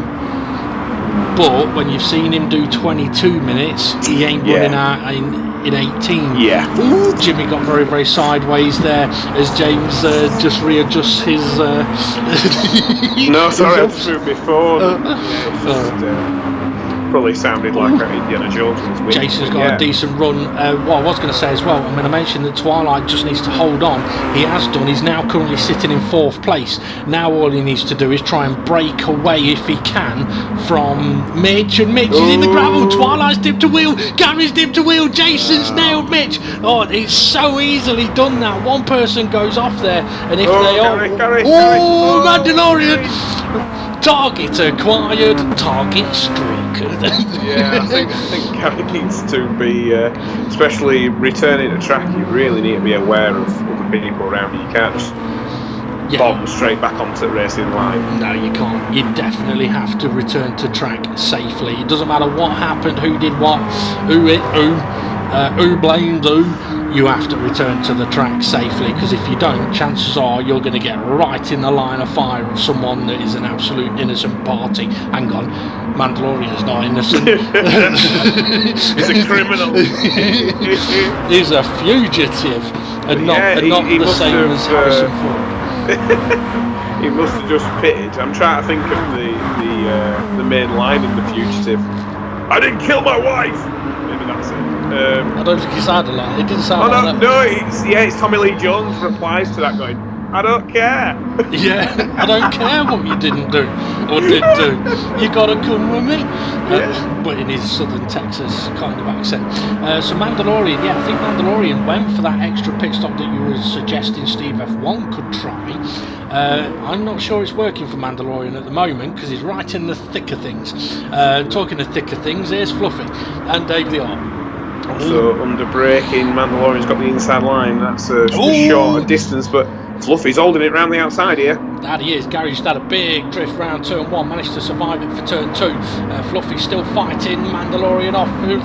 But when you've seen him do 22 minutes, he ain't running out. in 18. Yeah. Ooh, Jimmy got very, very sideways there as James just readjusts his. No, sorry, I just moved my phone. Probably sounded like Indiana Jones was winning. Jason's got a decent run. What I was going to say as well, I mean, I mentioned that Twilight just needs to hold on. He has done. He's now currently sitting in 4th place. Now all he needs to do is try and break away, if he can, from Mitch. And Mitch is in the gravel. Twilight's dipped a wheel. Gary's dipped a wheel. Jason's nailed Mitch. Oh, it's so easily done now. One person goes off there, and if they Gary, Mandalorian! Target acquired, target struck. Yeah, I think Gary needs to be, especially returning to track, you really need to be aware of other people around you. You can't just bomb straight back onto the racing line. No, you can't. You definitely have to return to track safely. It doesn't matter what happened, who did what, who blamed who. You have to return to the track safely, because if you don't, chances are you're going to get right in the line of fire of someone that is an absolute innocent party. Hang on, Mandalorian's not innocent. He's a criminal. He's a fugitive, and not the same as Harrison Ford. He must have just pitted. I'm trying to think of the main line in The Fugitive. I didn't kill my wife. Maybe that's it. I don't think he sounded like it. It didn't sound like that. No, it's Tommy Lee Jones replies to that going, I don't care. Yeah, I don't care what you didn't do or did do. You gotta come with me. But in his southern Texas kind of accent. So Mandalorian, I think Mandalorian went for that extra pit stop that you were suggesting Steve F1 could try. I'm not sure it's working for Mandalorian at the moment, because he's right in the thick of things. Talking of thick of things, here's Fluffy and Dave the Art. So under braking, Mandalorian's got the inside line. That's a shorter distance, but Fluffy's holding it round the outside here. That he is. Gary just had a big drift round turn 1, managed to survive it for turn 2. Fluffy's still fighting Mandalorian off through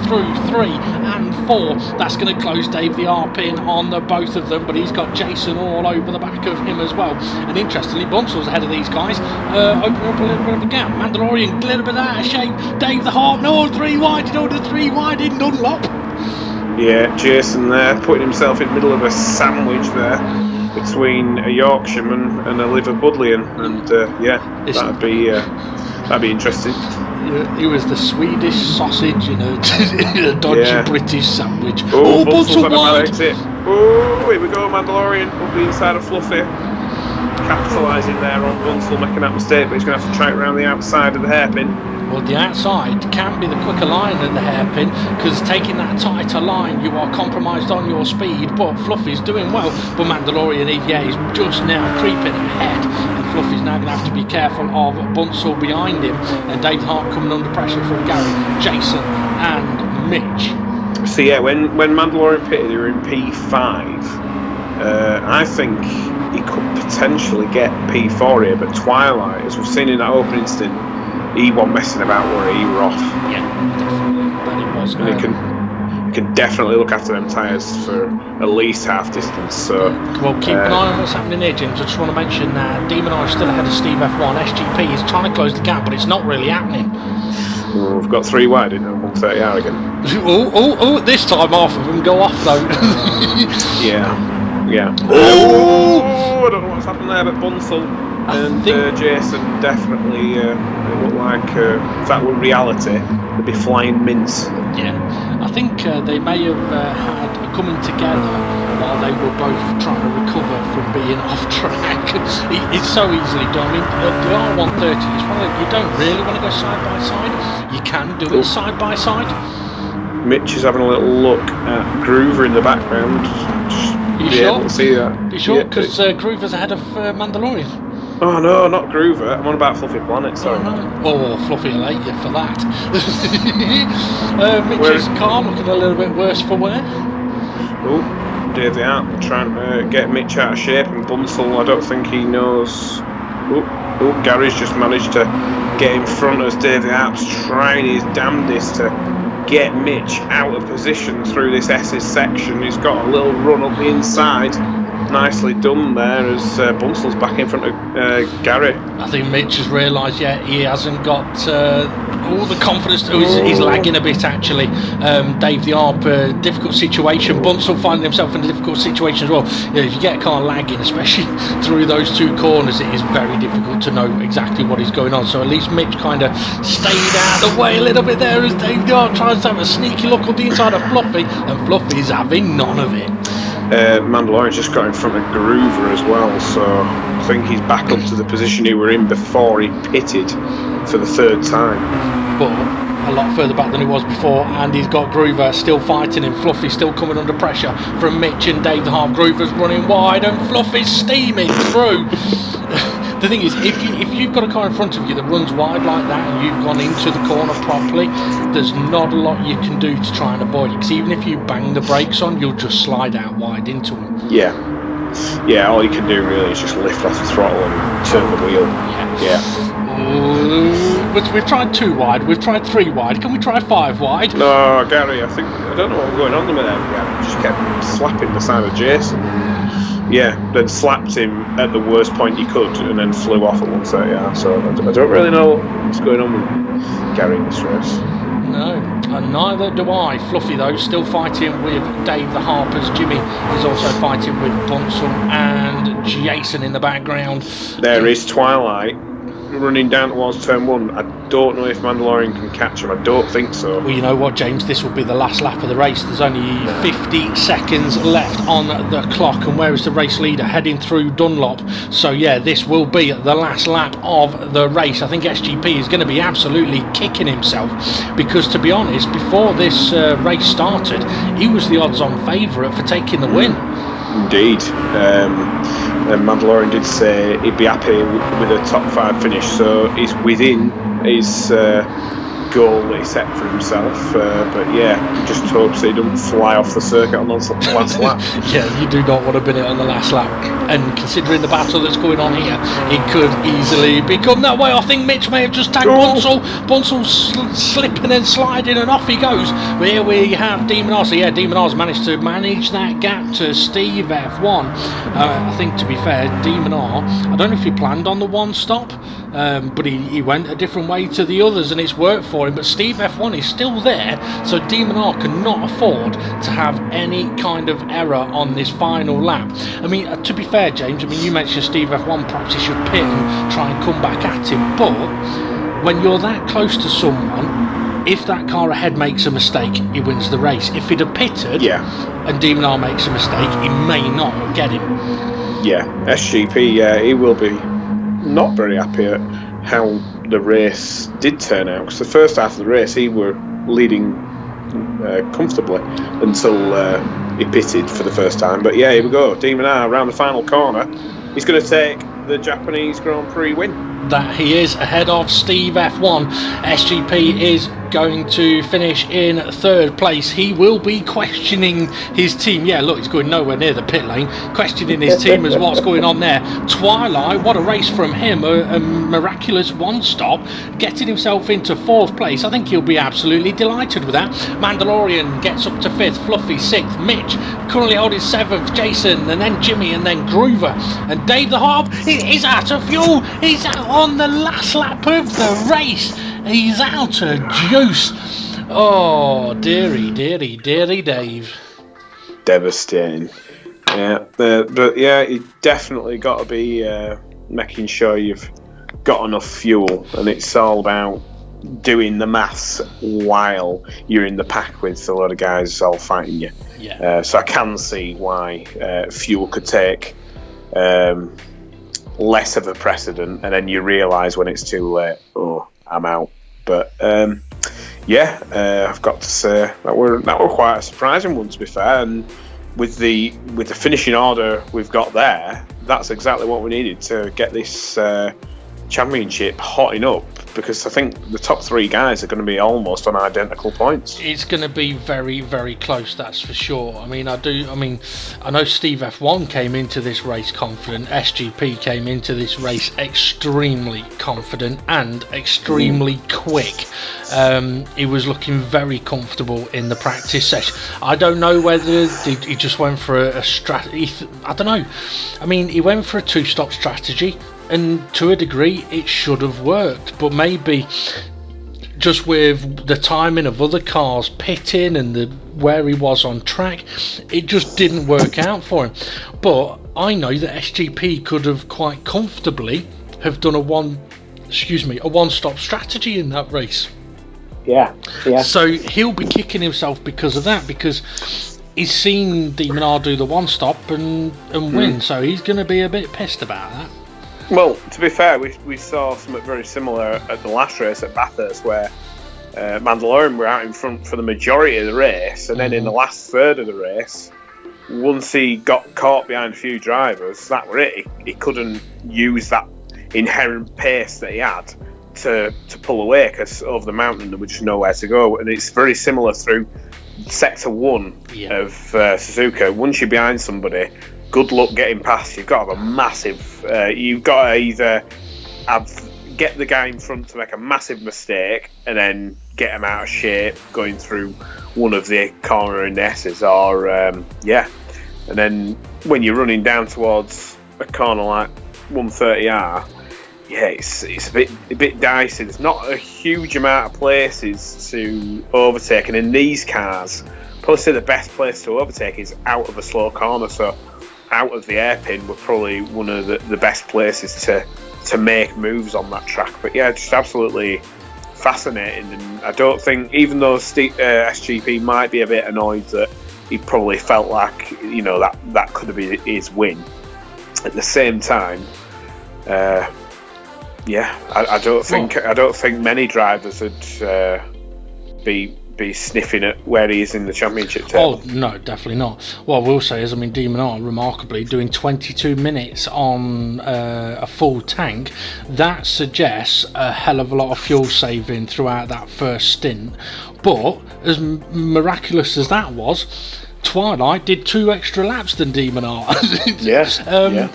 3 and 4. That's going to close Dave the R pin on the both of them, but he's got Jason all over the back of him as well. And interestingly, Bunsel's ahead of these guys, opening up a little bit of a gap. Mandalorian a little bit out of shape. Dave the Hart, no, 3 wide, the 3 wide, didn't unlock. Yeah, Jason there, putting himself in the middle of a sandwich there between a Yorkshireman and a Liverpudlian, and that'd be interesting. Yeah, he was the Swedish sausage in a dodgy British sandwich. Bunsel's on a bad exit. Oh, here we go, Mandalorian up the inside of Fluffy, capitalising there on Bunsel making that mistake, but he's going to have to try it around the outside of the hairpin. Well, the outside can be the quicker line than the hairpin, because taking that tighter line, you are compromised on your speed, but Fluffy's doing well. But Mandalorian, he's just now creeping ahead, and Fluffy's now going to have to be careful of Bunsel behind him, and Dave Hart coming under pressure from Gary, Jason and Mitch. So when Mandalorian pitted, they were in P5. I think he could potentially get P4 here, but Twilight, as we've seen in that opening stint, he wasn't messing about where he were off. Yeah, definitely. But it was. And he can definitely look after them tyres for at least half distance. So well, keep an eye on what's happening here, James. I just want to mention that Demon Eye is still ahead of Steve F1. SGP is trying to close the gap, but it's not really happening. Well, we've got 3 wide in 130R again. This time half of them go off though. Yeah. Oh, I don't know what's happened there, but Bunsel and Jason definitely look like if that were reality, they'd be flying mince. Yeah, I think they may have had a coming together while they were both trying to recover from being off track. It's so easily done. I mean, the R130 is one that you don't really want to go side by side. You can do it side by side. Mitch is having a little look at Groover in the background. You sure? To see that. You sure? Because Groover's ahead of Mandalorian. Oh no, not Groover. I'm on about Fluffy Planet, sorry. Oh, Fluffy will hate you for that. Mitch's car looking a little bit worse for wear. Oh, Dave the Art trying to get Mitch out of shape, and Bunsel, I don't think he knows. Oh, Gary's just managed to get in front as Dave the Art's trying his damnedest to get Mitch out of position through this S's section. He's got a little run up the inside. nicely done there as Bunsel's back in front of Gary. I think Mitch has realised, he hasn't got all the confidence. He's lagging a bit, actually. Dave the Arp, difficult situation. Bunsel finding himself in a difficult situation as well. If you get a car lagging, especially through those two corners, it is very difficult to know exactly what is going on. So at least Mitch kind of stayed out of the way a little bit there as Dave the Arp tries to have a sneaky look on the inside of Fluffy, and Fluffy's having none of it. Mandalorian's just got in front of Groover as well, so I think he's back up to the position he were in before he pitted for the third time. But a lot further back than he was before, and he's got Groover still fighting him. Fluffy still coming under pressure from Mitch and Dave the Harp. Groover's running wide and Fluffy's steaming through. The thing is, if you've got a car in front of you that runs wide like that and you've gone into the corner properly, there's not a lot you can do to try and avoid it, because even if you bang the brakes on, you'll just slide out wide into him. Yeah, all you can do really is just lift off the throttle and turn the wheel. But we've tried 2 wide, we've tried 3 wide, can we try 5 wide? No, Gary, I don't know what was going on with there. Gary just kept slapping the side of Jason. Then slapped him at the worst point he could and then flew off at 130. So I don't really know what's going on with Gary in this race. No, and neither do I. Fluffy, though, still fighting with Dave the Harpers. Jimmy is also fighting with Bunsel and Jason in the background. There is Twilight running down towards turn 1. I don't know if Mandalorian can catch him. I don't think so. Well, you know what, James? This will be the last lap of the race. There's only 50 seconds left on the clock, and where is the race leader? Heading through Dunlop. So yeah, this will be the last lap of the race. I think SGP is going to be absolutely kicking himself, because to be honest, before this race started, he was the odds-on favourite for taking the win. Indeed. And Mandalorian did say he'd be happy with a top 5 finish, so he's within his goal that he set for himself. But yeah, just hopes he doesn't fly off the circuit on the last lap. Yeah, you do not want to bin it on the last lap. And considering the battle that's going on here, it could easily become that way. I think Mitch may have just tagged Bunsel. Bunsel slipping and sliding, and off he goes. But here we have Demon R. So yeah, Demon R's managed to manage that gap to Steve F1. I think, to be fair, Demon R, I don't know if he planned on the one stop, but he went a different way to the others and it's worked for him. But Steve F1 is still there, so Demon R cannot afford to have any kind of error on this final lap. I mean, to be fair, James, I mean, you mentioned Steve F1, perhaps he should pit and try and come back at him, but when you're that close to someone, if that car ahead makes a mistake, he wins the race. If he'd have pitted and Demon R makes a mistake, he may not get him. Yeah, SGP, he will be not very happy at how the race did turn out, because the first half of the race he were leading comfortably until he pitted for the first time. But yeah, here we go, Demon R around the final corner. He's going to take the Japanese Grand Prix win. That he is, ahead of Steve F1. SGP is going to finish in 3rd place. He will be questioning his team. Yeah, look, he's going nowhere near the pit lane. Questioning his team as what's going on there. Twilight, what a race from him. A miraculous one stop, getting himself into 4th place. I think he'll be absolutely delighted with that. Mandalorian gets up to 5th. Fluffy 6th. Mitch currently holding 7th. Jason, and then Jimmy, and then Groover. And Dave the Harp, he's out of fuel. He's out on the last lap of the race. He's out of juice. Oh, dearie, dearie, dearie Dave. Devastating. Yeah, but yeah, you definitely got to be making sure you've got enough fuel, and it's all about doing the maths while you're in the pack with a lot of guys all fighting you. Yeah. So I can see why fuel could take less of a precedent, and then you realise when it's too late, oh, I'm out. But I've got to say that were quite a surprising one, to be fair. And with the finishing order we've got there, that's exactly what we needed to get this championship hotting up, because I think the top 3 guys are going to be almost on identical points. It's going to be very, very close, that's for sure. I know Steve F1 came into this race confident. SGP came into this race extremely confident and extremely quick. He was looking very comfortable in the practice session. I don't know whether he just went for a strategy. I don't know. I mean, he went for a two-stop strategy, and to a degree, it should have worked. But maybe just with the timing of other cars pitting and where he was on track, it just didn't work out for him. But I know that SGP could have quite comfortably have done a one-stop strategy in that race. Yeah. So he'll be kicking himself because of that, because he's seen Demon R do the one-stop and win. So he's going to be a bit pissed about that. Well, to be fair, we saw something very similar at the last race at Bathurst, where Mandalorian were out in front for the majority of the race, and then in the last third of the race, once he got caught behind a few drivers, that were it. He couldn't use that inherent pace that he had to pull away, because over the mountain there was just nowhere to go. And it's very similar through Sector 1 of Suzuka. Once you're behind somebody, good luck getting past. You've got to have a massive... you've got to either get the guy in front to make a massive mistake and then get him out of shape going through one of the cornering S's, or and then when you're running down towards a corner like 130R, it's a bit dicey. There's not a huge amount of places to overtake, and in these cars, probably say the best place to overtake is out of a slow corner. So out of the hairpin were probably one of the best places to make moves on that track. But yeah, just absolutely fascinating. And I don't think, even though SGP might be a bit annoyed that he probably felt like, that could have been his win, at the same time, I don't think many drivers would be sniffing at where he is in the championship table. Oh no, definitely not. What I will say is, Demon R remarkably doing 22 minutes on a full tank. That suggests a hell of a lot of fuel saving throughout that first stint. But as miraculous as that was, Twilight did 2 extra laps than Demon R.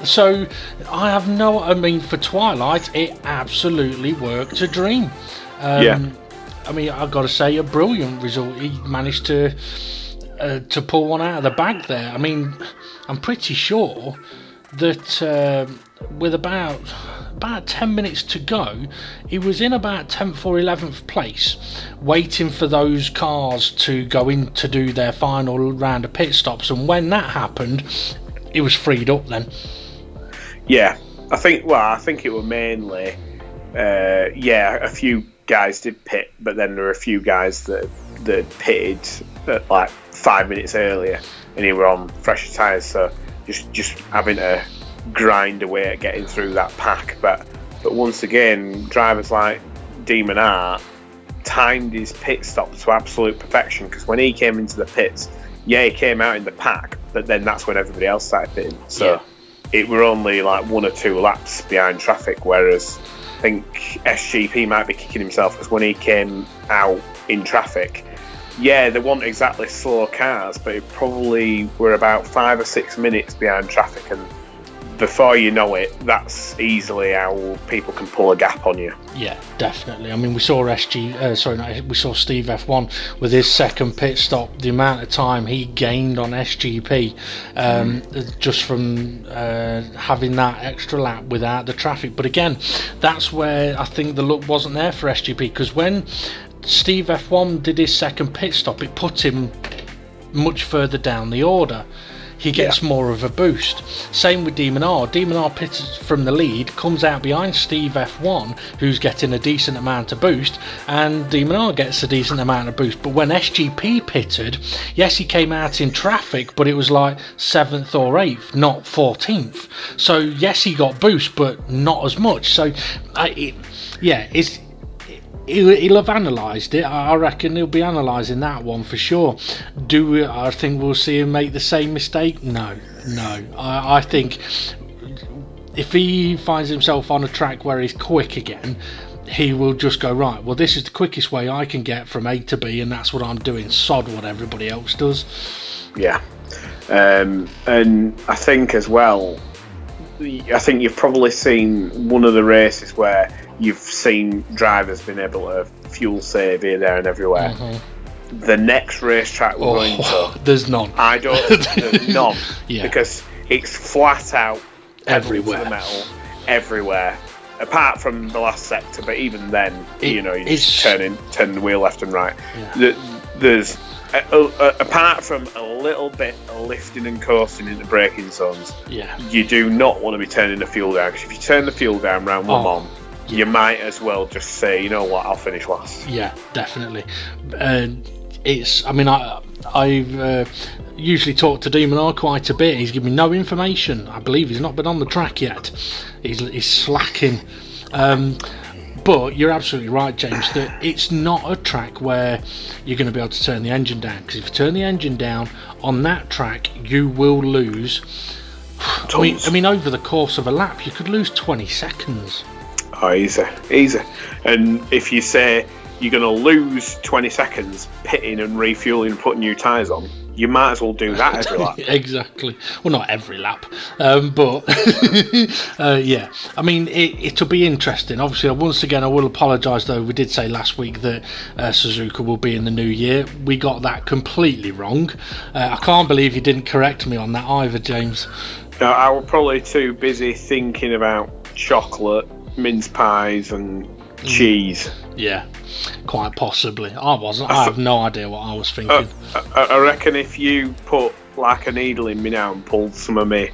So I have for Twilight, it absolutely worked a dream. I've got to say, a brilliant result. He managed to pull one out of the bag there. I'm pretty sure that with about 10 minutes to go, he was in about 10th or 11th place, waiting for those cars to go in to do their final round of pit stops. And when that happened, he was freed up then. Yeah, I think it was mainly, a few guys did pit, but then there were a few guys that pitted at like 5 minutes earlier, and he were on fresher tyres, so just having to grind away at getting through that pack. But once again, drivers like Demon R timed his pit stop to absolute perfection, because when he came into the pits, he came out in the pack, but then that's when everybody else started pitting. So it were only like 1 or 2 laps behind traffic, whereas I think SGP might be kicking himself, because when he came out in traffic, they weren't exactly slow cars, but it probably were about 5 or 6 minutes behind traffic, and before you know it, that's easily how people can pull a gap on you. Yeah, definitely. We saw we saw Steve F1 with his second pit stop. The amount of time he gained on SGP, just from having that extra lap without the traffic. But again, that's where I think the look wasn't there for SGP, because when Steve F1 did his second pit stop, it put him much further down the order. He gets more of a boost. Same with Demon R. Demon R pits from the lead, comes out behind Steve F1, who's getting a decent amount of boost, and Demon R gets a decent amount of boost. But when SGP pitted, yes, he came out in traffic, but it was like 7th or 8th, not 14th. So yes, he got boost, but not as much. So he'll have analysed it. I reckon he'll be analysing that one for sure. I think we'll see him make the same mistake? No. I think if he finds himself on a track where he's quick again, he will just go, right, well, this is the quickest way I can get from A to B, and that's what I'm doing. Sod what everybody else does. Yeah. And I think as well, you've probably seen one of the races where you've seen drivers being able to fuel save here, there, and everywhere. The next racetrack we're going to, there's none. I don't. There's none. Because it's flat out everywhere. To the metal, everywhere. Apart from the last sector, but even then, you're just turning the wheel left and right. There's apart from a little bit of lifting and coasting into braking zones. You do not want to be turning the fuel down, because if you turn the fuel down round Le Mans, you might as well just say, you know what, I'll finish last. Yeah, definitely. I've usually talked to Demon quite a bit. He's given me no information. I believe he's not been on the track yet. He's slacking. But you're absolutely right, James, that it's not a track where you're going to be able to turn the engine down, because if you turn the engine down on that track, you will lose. I mean, over the course of a lap, you could lose 20 seconds. Oh, easy. And if you say you're going to lose 20 seconds pitting and refueling and putting new tyres on, you might as well do that every lap. Exactly. Well, not every lap, but yeah. I mean, it'll be interesting. Obviously, once again, I will apologise, though. We did say last week that Suzuka will be in the new year. We got that completely wrong. I can't believe you didn't correct me on that either, James. I was probably too busy thinking about chocolate, mince pies and cheese. Yeah, quite possibly. I wasn't. I have no idea what I was thinking. I reckon if you put like a needle in me now and pulled some of my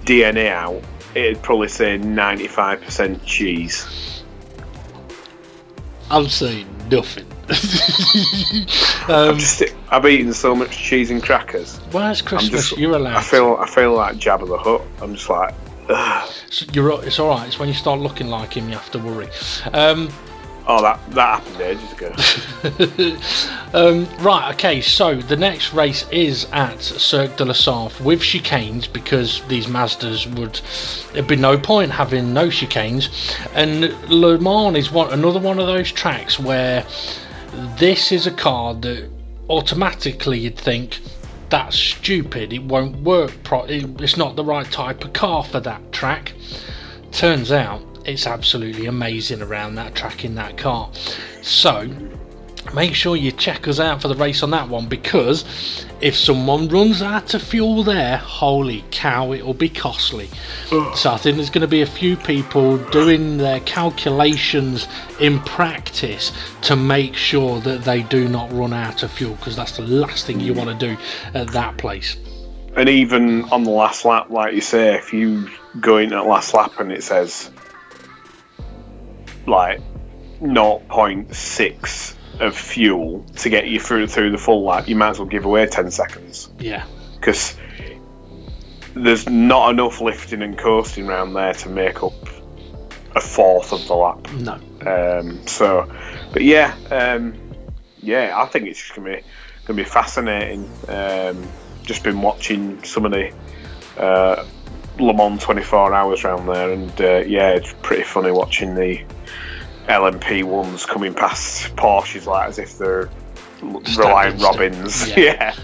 DNA out, it'd probably say 95% cheese. I'll say nothing. I've eaten so much cheese and crackers. Well, it's Christmas. You're allowed. I feel like Jabba the Hutt. I'm just like, ugh. So it's all right. It's when you start looking like him you have to worry. That happened ages ago. Right, okay, so the next race is at Cirque de la Sarthe with chicanes, because these Mazdas there'd be no point having no chicanes, and Le Mans is another one of those tracks where this is a car that automatically you'd think, that's stupid, it won't work, it's not the right type of car for that track. Turns out it's absolutely amazing around that track in that car. So make sure you check us out for the race on that one, because if someone runs out of fuel there, holy cow, it'll be costly. So I think there's going to be a few people doing their calculations in practice to make sure that they do not run out of fuel, because that's the last thing you want to do at that place. And even on the last lap, like you say, if you go in at last lap and it says like 0.6 of fuel to get you through the full lap, you might as well give away 10 seconds. Yeah. Because there's not enough lifting and coasting around there to make up a fourth of the lap. No. But yeah, I think it's just gonna be fascinating. Just been watching some of the Le Mans 24 hours around there, and it's pretty funny watching the LMP ones coming past Porsches like as if they're Reliant Robins. Yeah.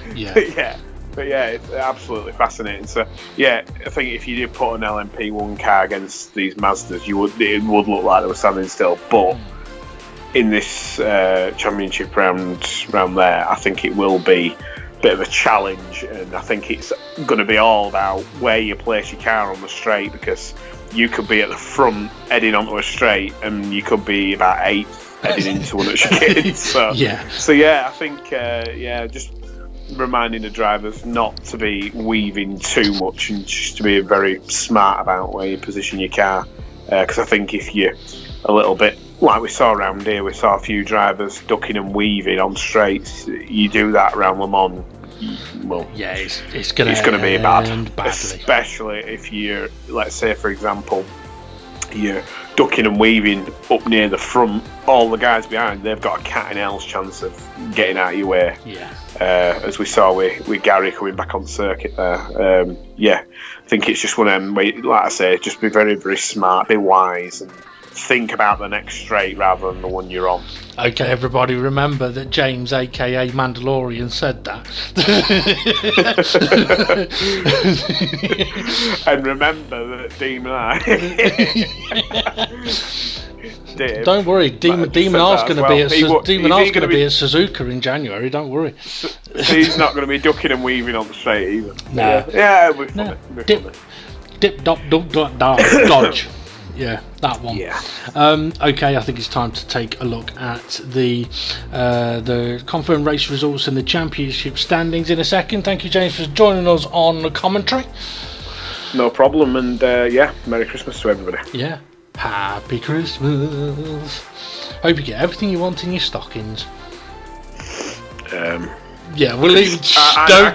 But yeah, it's absolutely fascinating. So yeah, I think if you did put an LMP1 car against these Mazdas, it would look like they were standing still. But in this championship round there, I think it will be a bit of a challenge, and I think it's going to be all about where you place your car on the straight, because you could be at the front heading onto a straight, and you could be about 8th heading into one of the chicanes. So I think just reminding the drivers not to be weaving too much, and just to be very smart about where you position your car, because I think if you're a little bit like we saw around here, we saw a few drivers ducking and weaving on straights. You do that around Le Mans, well, yeah, it's going to be bad, badly. Especially if you're, let's say for example, you're ducking and weaving up near the front. All the guys behind, they've got a cat and hell's chance of getting out of your way. Yeah. As we saw with Gary coming back on circuit there. I think it's just one of them, like I say, just be very, very smart, be wise, and think about the next straight rather than the one you're on. Okay, everybody, remember that James, aka Mandalorian, said that. And remember that Dean and I. Dave. Don't worry, Demon R's going to be at Suzuka in January. Don't worry. He's not going to be ducking and weaving on the straight either. No. Yeah, it'll be funny. Dip, dop, dodge. Yeah, that one. Yeah. Okay, I think it's time to take a look at the confirmed race results and the championship standings in a second. Thank you, James, for joining us on the commentary. No problem, and Merry Christmas to everybody. Yeah, Happy Christmas. Hope you get everything you want in your stockings. Yeah, we'll leave. I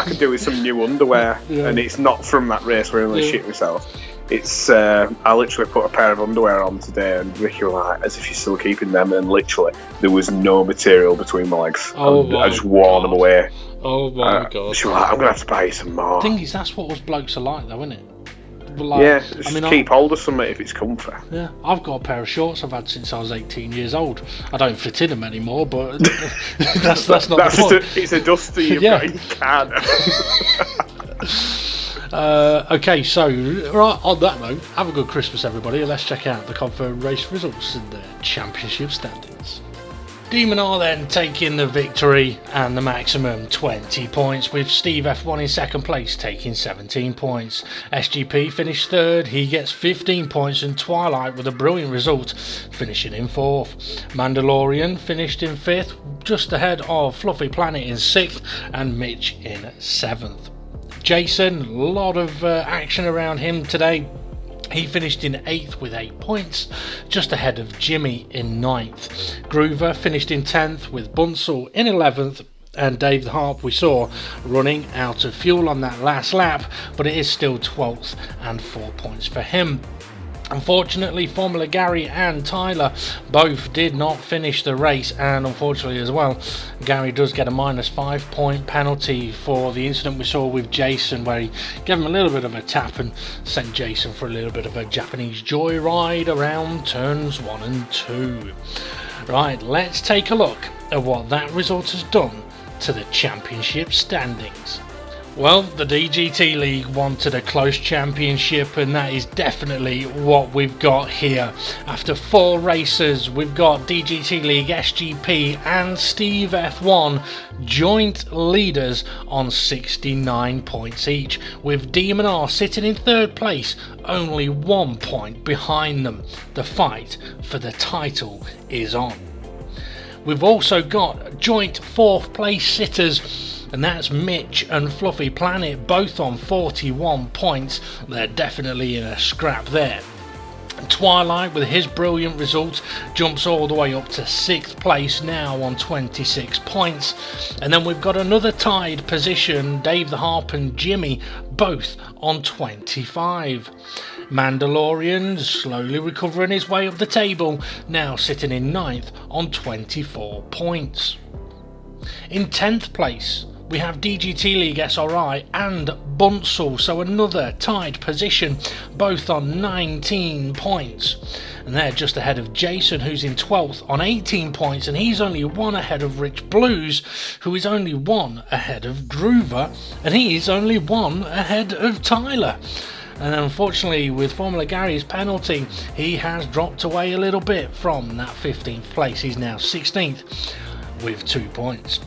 could do with some new underwear, and it's not from that race where I only shit myself. It's I literally put a pair of underwear on today, and Ricky was like, as if you're still keeping them, and literally there was no material between my legs. I just wore them away. Oh my god! She was like, I'm gonna have to buy you some more. The thing is, that's what us blokes are like, though, isn't it? Keep hold of something if it's comfy. Yeah, I've got a pair of shorts I've had since I was 18 years old. I don't fit in them anymore, but that's not the point. It's a duster you've got in your can. Okay, so right on that note, have a good Christmas, everybody. Let's check out the confirmed race results and the championship standings. Demon R then taking the victory and the maximum 20 points, with Steve F1 in second place taking 17 points. SGP finished third, he gets 15 points, and Twilight with a brilliant result finishing in fourth. Mandalorian finished in fifth, just ahead of Fluffy Planet in sixth and Mitch in seventh. Jason, a lot of action around him today. He finished in 8th with 8 points, just ahead of Jimmy in 9th. Groover finished in 10th with Bunsell in 11th, and Dave the Harp we saw running out of fuel on that last lap, but it is still 12th and 4 points for him. Unfortunately, Formula Gary and Tyler both did not finish the race, and unfortunately as well, Gary does get a -5 point penalty for the incident we saw with Jason, where he gave him a little bit of a tap and sent Jason for a little bit of a Japanese joyride around turns 1 and 2. Right, let's take a look at what that result has done to the championship standings. Well, the DGT League wanted a close championship, and that is definitely what we've got here. After 4 races, we've got DGT League, SGP and Steve F1 joint leaders on 69 points each, with Demon R sitting in third place, only 1 point behind them. The fight for the title is on. We've also got joint 4th place sitters, and that's Mitch and Fluffy Planet, both on 41 points. They're definitely in a scrap there. Twilight, with his brilliant result, jumps all the way up to 6th place now on 26 points. And then we've got another tied position, Dave the Harp and Jimmy, both on 25. Mandalorian slowly recovering his way up the table, now sitting in 9th on 24 points. In 10th place, we have DGT League SRI and Bunsell, so another tied position, both on 19 points. And they're just ahead of Jason, who's in 12th on 18 points, and he's only 1 ahead of Rich Blues, who is only 1 ahead of Groover, and he is only 1 ahead of Tyler. And unfortunately, with Formula Gary's penalty, he has dropped away a little bit from that 15th place. He's now 16th with 2 points.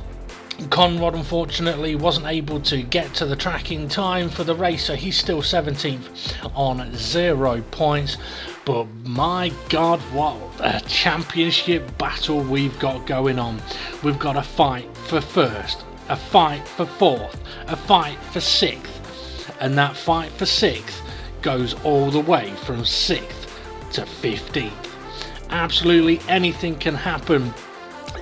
Conrad unfortunately wasn't able to get to the track in time for the race, so he's still 17th on 0 points. But my god, what a championship battle we've got going on. We've got a fight for first, a fight for fourth, a fight for 6th, and that fight for 6th goes all the way from 6th to 15th. Absolutely anything can happen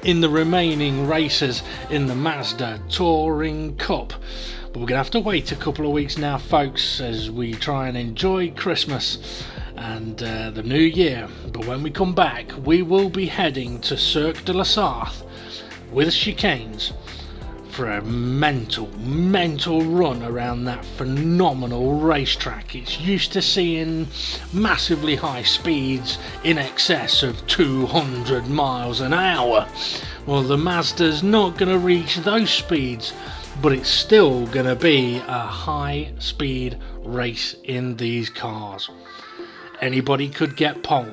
in the remaining races in the Mazda Touring Cup, but we're gonna have to wait a couple of weeks now, folks, as we try and enjoy Christmas and the new year. But when we come back, we will be heading to Cirque de la Sarthe with chicanes for a mental run around that phenomenal racetrack. It's used to seeing massively high speeds in excess of 200 miles an hour. Well, the Mazda's not going to reach those speeds, but it's still going to be a high speed race in these cars. Anybody could get pole.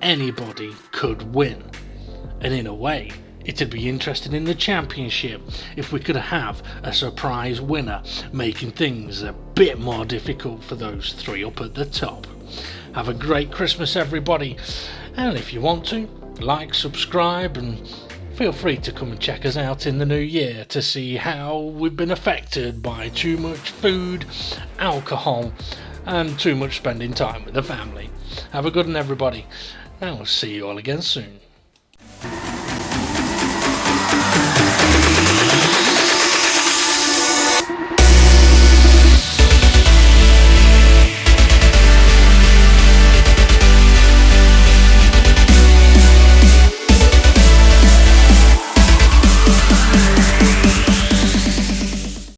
anybody could win. And in a way, it'd be interesting in the championship if we could have a surprise winner, making things a bit more difficult for those three up at the top. Have a great Christmas, everybody, and if you want to, like, subscribe, and feel free to come and check us out in the new year to see how we've been affected by too much food, alcohol, and too much spending time with the family. Have a good one, everybody, and we'll see you all again soon.